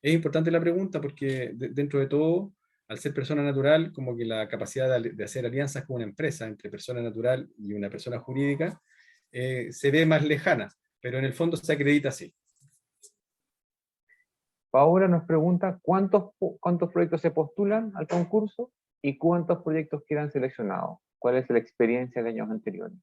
Es importante la pregunta porque dentro de todo, al ser persona natural, como que la capacidad de hacer alianzas con una empresa entre persona natural y una persona jurídica se ve más lejana, pero en el fondo se acredita así. Paola nos pregunta cuántos proyectos se postulan al concurso y cuántos proyectos quedan seleccionados. ¿Cuál es la experiencia de años anteriores?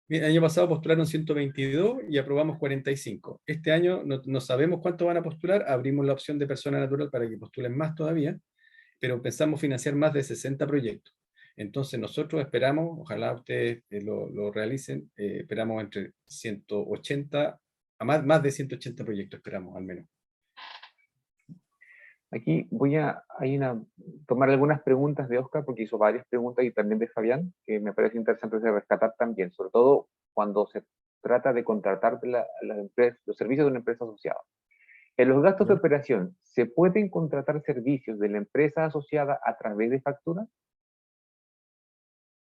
El año pasado postularon 122 y aprobamos 45. Este año no sabemos cuánto van a postular, abrimos la opción de persona natural para que postulen más todavía, pero pensamos financiar más de 60 proyectos. Entonces nosotros esperamos, ojalá ustedes lo realicen, esperamos entre 180, a más de 180 proyectos esperamos al menos. Aquí voy a tomar algunas preguntas de Oscar, porque hizo varias preguntas, y también de Fabián, que me parece interesante de rescatar también, sobre todo cuando se trata de contratar los servicios de una empresa asociada. En los gastos de operación, ¿se pueden contratar servicios de la empresa asociada a través de factura?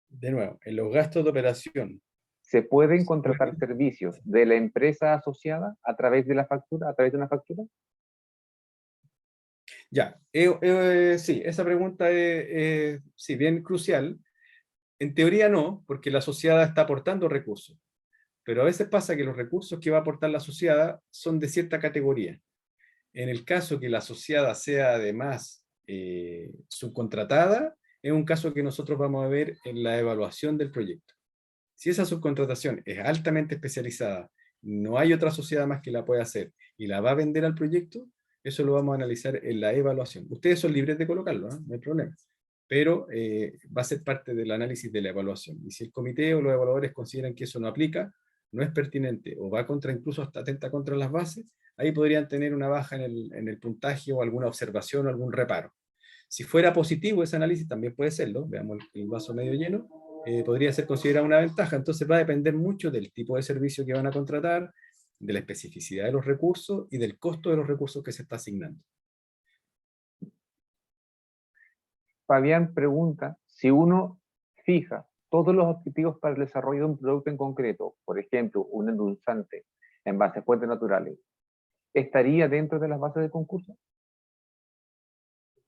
De nuevo, en los gastos de operación. ¿Se pueden contratar servicios de la empresa asociada a través de la factura, a través de una factura? Ya, sí, esa pregunta es sí, bien crucial. En teoría no, porque la asociada está aportando recursos, pero a veces pasa que los recursos que va a aportar la asociada son de cierta categoría. En el caso que la asociada sea además subcontratada, es un caso que nosotros vamos a ver en la evaluación del proyecto. Si esa subcontratación es altamente especializada, no hay otra sociedad más que la pueda hacer y la va a vender al proyecto, eso lo vamos a analizar en la evaluación. Ustedes son libres de colocarlo, ¿no? No hay problema. Pero va a ser parte del análisis de la evaluación. Y si el comité o los evaluadores consideran que eso no aplica, no es pertinente o va contra, incluso hasta atenta contra las bases, ahí podrían tener una baja en el puntaje o alguna observación o algún reparo. Si fuera positivo ese análisis, también puede serlo, veamos el vaso medio lleno, podría ser considerada una ventaja. Entonces va a depender mucho del tipo de servicio que van a contratar, de la especificidad de los recursos y del costo de los recursos que se está asignando. Fabián pregunta, si uno fija todos los objetivos para el desarrollo de un producto en concreto, por ejemplo, un endulzante en base a fuentes naturales, ¿estaría dentro de las bases de concurso?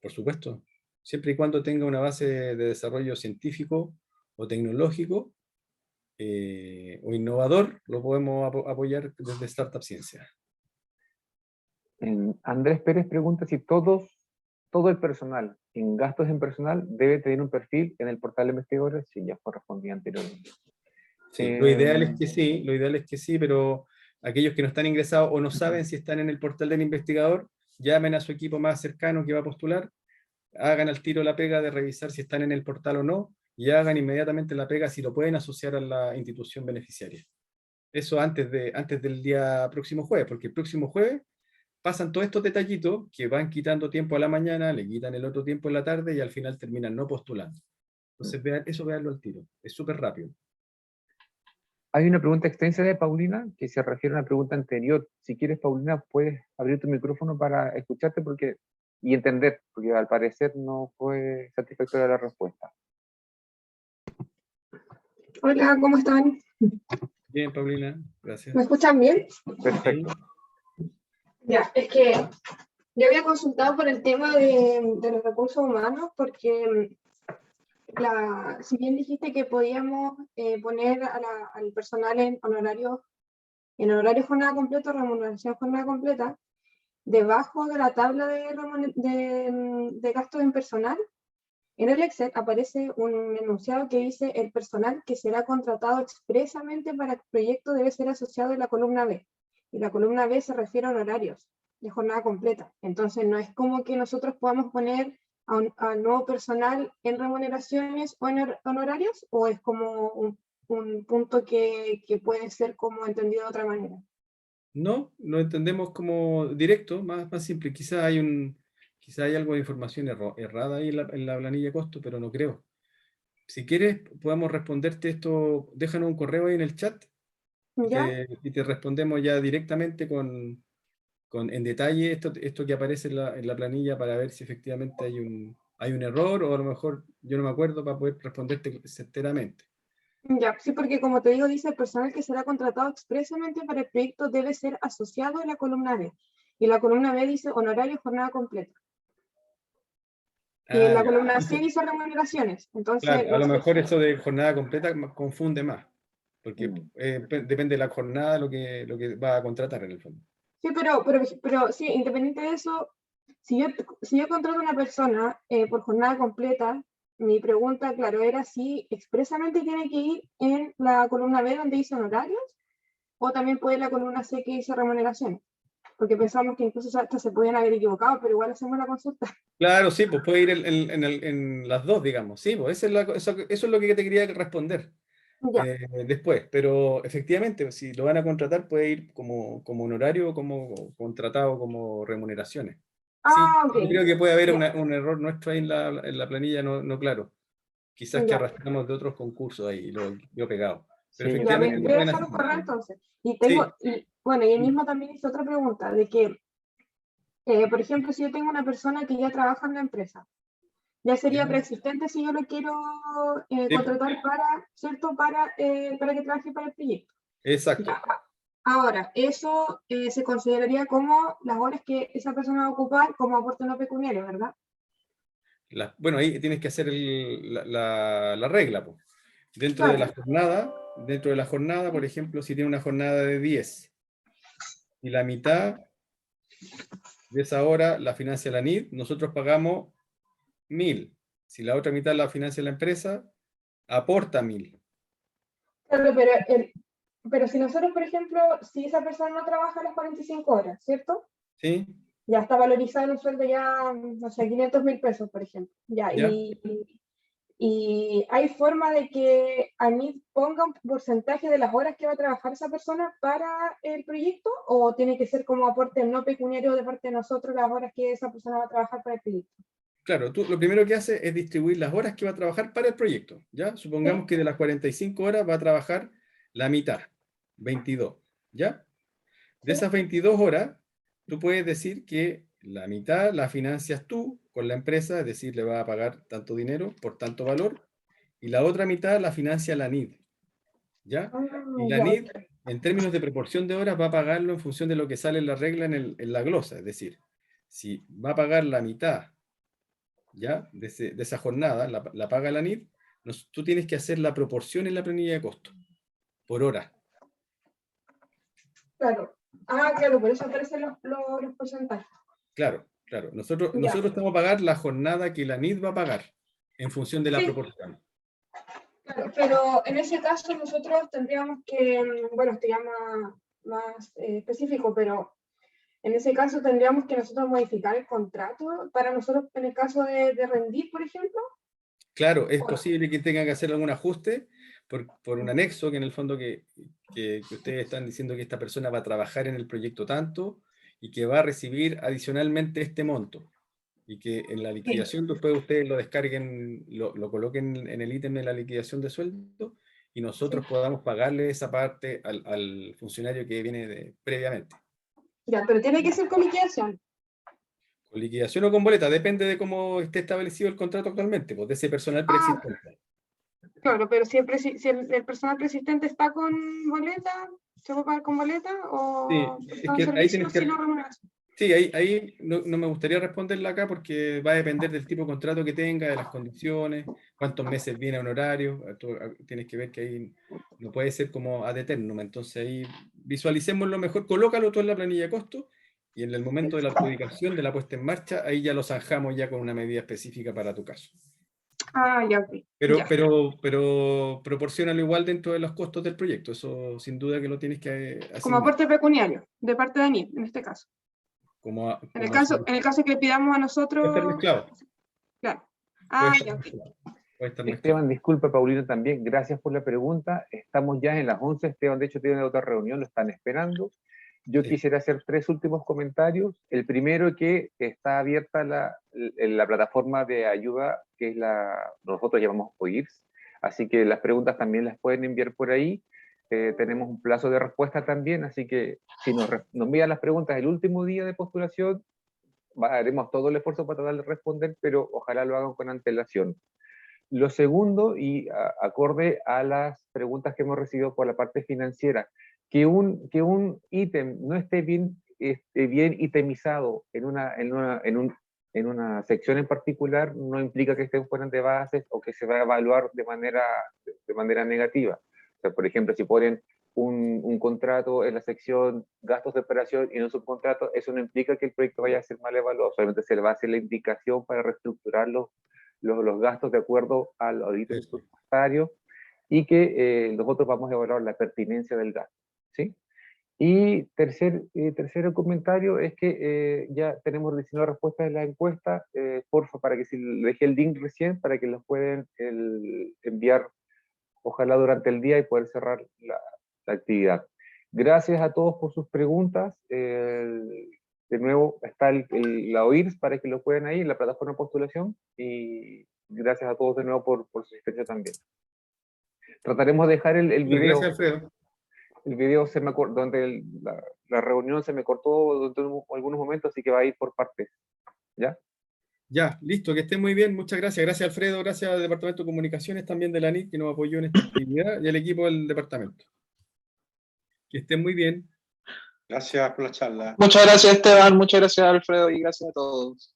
Por supuesto, siempre y cuando tenga una base de desarrollo científico o tecnológico o innovador, lo podemos apoyar desde Startup Ciencia. Andrés Pérez pregunta si todo el personal en gastos en personal debe tener un perfil en el portal de investigadores. Sí, ya fue respondido anteriormente. Sí, lo ideal es que sí, pero aquellos que no están ingresados o no saben si están en el portal del investigador, llamen a su equipo más cercano que va a postular, hagan al tiro la pega de revisar si están en el portal o no, y hagan inmediatamente la pega si lo pueden asociar a la institución beneficiaria. Eso antes del día próximo jueves, porque el próximo jueves pasan todos estos detallitos que van quitando tiempo a la mañana, le quitan el otro tiempo en la tarde y al final terminan no postulando. Entonces véanlo al tiro, es súper rápido. Hay una pregunta extensa de Paulina que se refiere a una pregunta anterior. Si quieres, Paulina, puedes abrir tu micrófono para escucharte y entender, porque al parecer no fue satisfactoria la respuesta. Hola, ¿cómo están? Bien, Paulina, gracias. ¿Me escuchan bien? Perfecto. Ya, es que yo había consultado por el tema de los recursos humanos, porque si bien dijiste que podíamos poner al personal en horario jornada completa, remuneración jornada completa, debajo de la tabla de gastos en personal, en el Excel aparece un enunciado que dice: el personal que será contratado expresamente para el proyecto debe ser asociado en la columna B. Y la columna B se refiere a horarios de jornada completa. Entonces no es como que nosotros podamos poner al nuevo personal en remuneraciones o en honorarios, o es como un punto que puede ser como entendido de otra manera. No, lo entendemos como directo, más simple. Quizá hay algo de información errada ahí en la planilla de costo, pero no creo. Si quieres, podemos responderte esto, déjanos un correo ahí en el chat y te respondemos ya directamente en detalle esto que aparece en la planilla para ver si efectivamente hay un error o a lo mejor yo no me acuerdo para poder responderte certeramente. Ya, sí, porque como te digo, dice: el personal que será contratado expresamente para el proyecto debe ser asociado en la columna B. Y la columna B dice honorario jornada completa. Y en la columna C dice remuneraciones. Entonces, claro, a lo mejor eso de jornada completa confunde más, porque depende de la jornada lo que va a contratar en el fondo. Sí, pero sí, independiente de eso, si yo contrato a una persona por jornada completa, mi pregunta, claro, era si expresamente tiene que ir en la columna B donde dice honorarios, o también puede en la columna C que dice remuneraciones. Porque pensamos que incluso hasta se podían haber equivocado, pero igual hacemos la consulta. Claro, sí, pues puede ir en las dos, digamos. Sí, pues eso es lo que te quería responder Ya. después. Pero efectivamente, si lo van a contratar, puede ir como honorario o como contratado como remuneraciones. Sí, Ah, ok. yo creo que puede haber Ya, un error nuestro ahí en la planilla, no claro. Quizás que ya. arrastramos de otros concursos ahí, y lo yo pegado. Pero Sí, yo Ya, efectivamente también. lo voy a pueden dejar hacer. un correo entonces. Y Sí. tengo, y bueno, y él mismo también hizo otra pregunta, de que, por ejemplo, si yo tengo una persona que ya trabaja en la empresa, ya sería Ya. preexistente si yo lo quiero Sí, contratar para, ¿cierto? Para que trabaje para el proyecto. exacto. Ya. Ahora, eso se consideraría como las horas que esa persona va a ocupar como aporte no pecuniario, ¿verdad? Bueno, ahí tienes que hacer la regla, pues. Dentro de la Claro. jornada, por ejemplo, si tiene una jornada de 10 y la mitad de esa hora la financia la NID, nosotros pagamos 1.000. Si la otra mitad la financia la empresa, aporta 1.000. Claro, pero si nosotros, por ejemplo, si esa persona no trabaja las 45 horas, ¿cierto? ¿Sí? Ya está valorizado en un sueldo ya, no sé, 500.000 pesos, por ejemplo. Ya, ¿Ya? y hay forma de que ANID ponga un porcentaje de las horas que va a trabajar esa persona para el proyecto, o tiene que ser como aporte no pecuniario de parte de nosotros las horas que esa persona va a trabajar para el proyecto. Claro, tú lo primero que haces es distribuir las horas que va a trabajar para el proyecto, ¿ya? Supongamos que de las 45 horas va a trabajar la mitad, 22, ¿ya? De esas 22 horas, tú puedes decir que la mitad la financias tú con la empresa, es decir, le vas a pagar tanto dinero por tanto valor, y la otra mitad la financia la NID, ¿ya? Y la Ya, NID, en términos de proporción de horas, va a pagarlo en función de lo que sale en la regla en la glosa, es decir, si va a pagar la mitad, ¿ya? De esa jornada, la paga la NID, tú tienes que hacer la proporción en la planilla de costo, por hora. claro. Ah, claro, por eso aparecen los porcentajes. Claro, claro. Nosotros Ya. estamos a pagar la jornada que la NID va a pagar en función de la Sí, proporción. claro, pero en ese caso nosotros tendríamos que, bueno, esto ya más específico, pero en ese caso tendríamos que nosotros modificar el contrato para nosotros en el caso de rendir, por ejemplo. Claro, es ¿O no? posible que tengan que hacer algún ajuste por un anexo, que en el fondo que ustedes están diciendo que esta persona va a trabajar en el proyecto tanto y que va a recibir adicionalmente este monto. Y que en la Sí. liquidación después ustedes lo descarguen, lo coloquen en el ítem de la liquidación de sueldo y nosotros podamos pagarle esa parte al funcionario que viene previamente. Ya, pero tiene que ser con liquidación. Con liquidación o con boleta, depende de cómo esté establecido el contrato actualmente, pues de ese personal Ah, preexistente. claro, pero si el personal preexistente está con boleta, ¿se puede pagar con boleta Sí, o es está en que ahí servicio tienes que. sin remuneración? Sí, ahí no me gustaría responderla acá porque va a depender del tipo de contrato que tenga, de las condiciones, cuántos meses viene a honorario. Tú tienes que ver que ahí no puede ser como ad eternum. Entonces ahí visualicemos lo mejor, colócalo todo en la planilla de costo y en el momento de la adjudicación, de la puesta en marcha, ahí ya lo zanjamos ya con una medida específica para tu caso. Ah, ya, ok. Pero, Ya. pero proporciónalo igual dentro de los costos del proyecto. Eso sin duda que lo tienes que Como asignar. aporte pecuniario, de parte de ANID, en este caso. En el Como caso que le pidamos a puede estar nosotros, mezclado. claro. Puede Ah, estar ya, ok. mezclado. Puede estar mezclado. Esteban, disculpa, Paulino también, gracias por la pregunta. Estamos ya en las 11, Esteban de hecho tiene otra reunión, lo están esperando. Yo Sí. quisiera hacer 3 últimos comentarios. El primero, que está abierta la plataforma de ayuda, que es nosotros llamamos OIRS, así que las preguntas también las pueden enviar por ahí. Tenemos un plazo de respuesta también, así que si nos envían las preguntas el último día de postulación, haremos todo el esfuerzo para tratar de responder, pero ojalá lo hagan con antelación. Lo segundo, y acorde a las preguntas que hemos recibido por la parte financiera, que un ítem no esté bien itemizado en una sección en particular no implica que estén fuera de bases o que se va a evaluar de manera negativa. O sea, por ejemplo, si ponen un contrato en la sección gastos de operación y no un subcontrato, eso no implica que el proyecto vaya a ser mal evaluado, solamente se le va a hacer la indicación para reestructurarlo los gastos de acuerdo al audito presupuestario y que nosotros vamos a evaluar la pertinencia del gasto, ¿sí? Y tercer comentario es que ya tenemos 19 respuestas de la encuesta, porfa, para que si le dejé el link recién, para que los pueden enviar, ojalá durante el día y poder cerrar la actividad. Gracias a todos por sus preguntas. De nuevo está la OIRS para que lo puedan ahí en la plataforma de postulación, y gracias a todos de nuevo por su asistencia también. Trataremos de dejar el video. Gracias, Alfredo. El video se me donde la reunión se me cortó durante algunos momentos, así que va a ir por partes. ¿Ya? Ya, listo, que estén muy bien, muchas gracias. Gracias, Alfredo, gracias al Departamento de Comunicaciones también de la ANIT, que nos apoyó en esta actividad, y al equipo del departamento. Que estén muy bien. Gracias por la charla. Muchas gracias, Esteban, muchas gracias, Alfredo, y gracias a todos.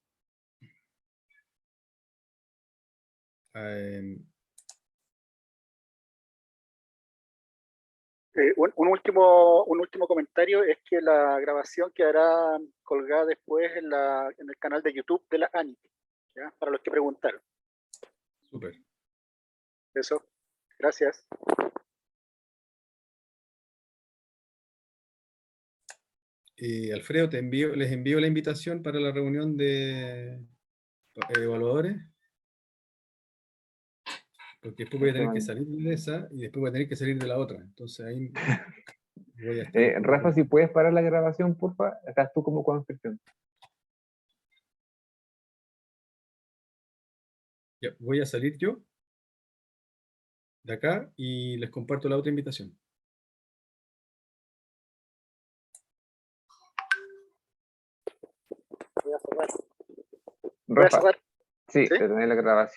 Un último comentario es que la grabación quedará colgada después en el canal de YouTube de la ANIT, ¿ya? Para los que preguntaron. Súper. Eso, gracias. Alfredo, les envío la invitación para la reunión de evaluadores, porque después voy a tener que salir de esa y después voy a tener que salir de la otra. Entonces ahí voy a estar. Rafa, si puedes parar la grabación, porfa, estás tú como concepción. Ya, voy a salir yo de acá y les comparto la otra invitación. Voy a cerrar. Rafa, Voy a cerrar. sí, ¿Sí? te tenés la grabación.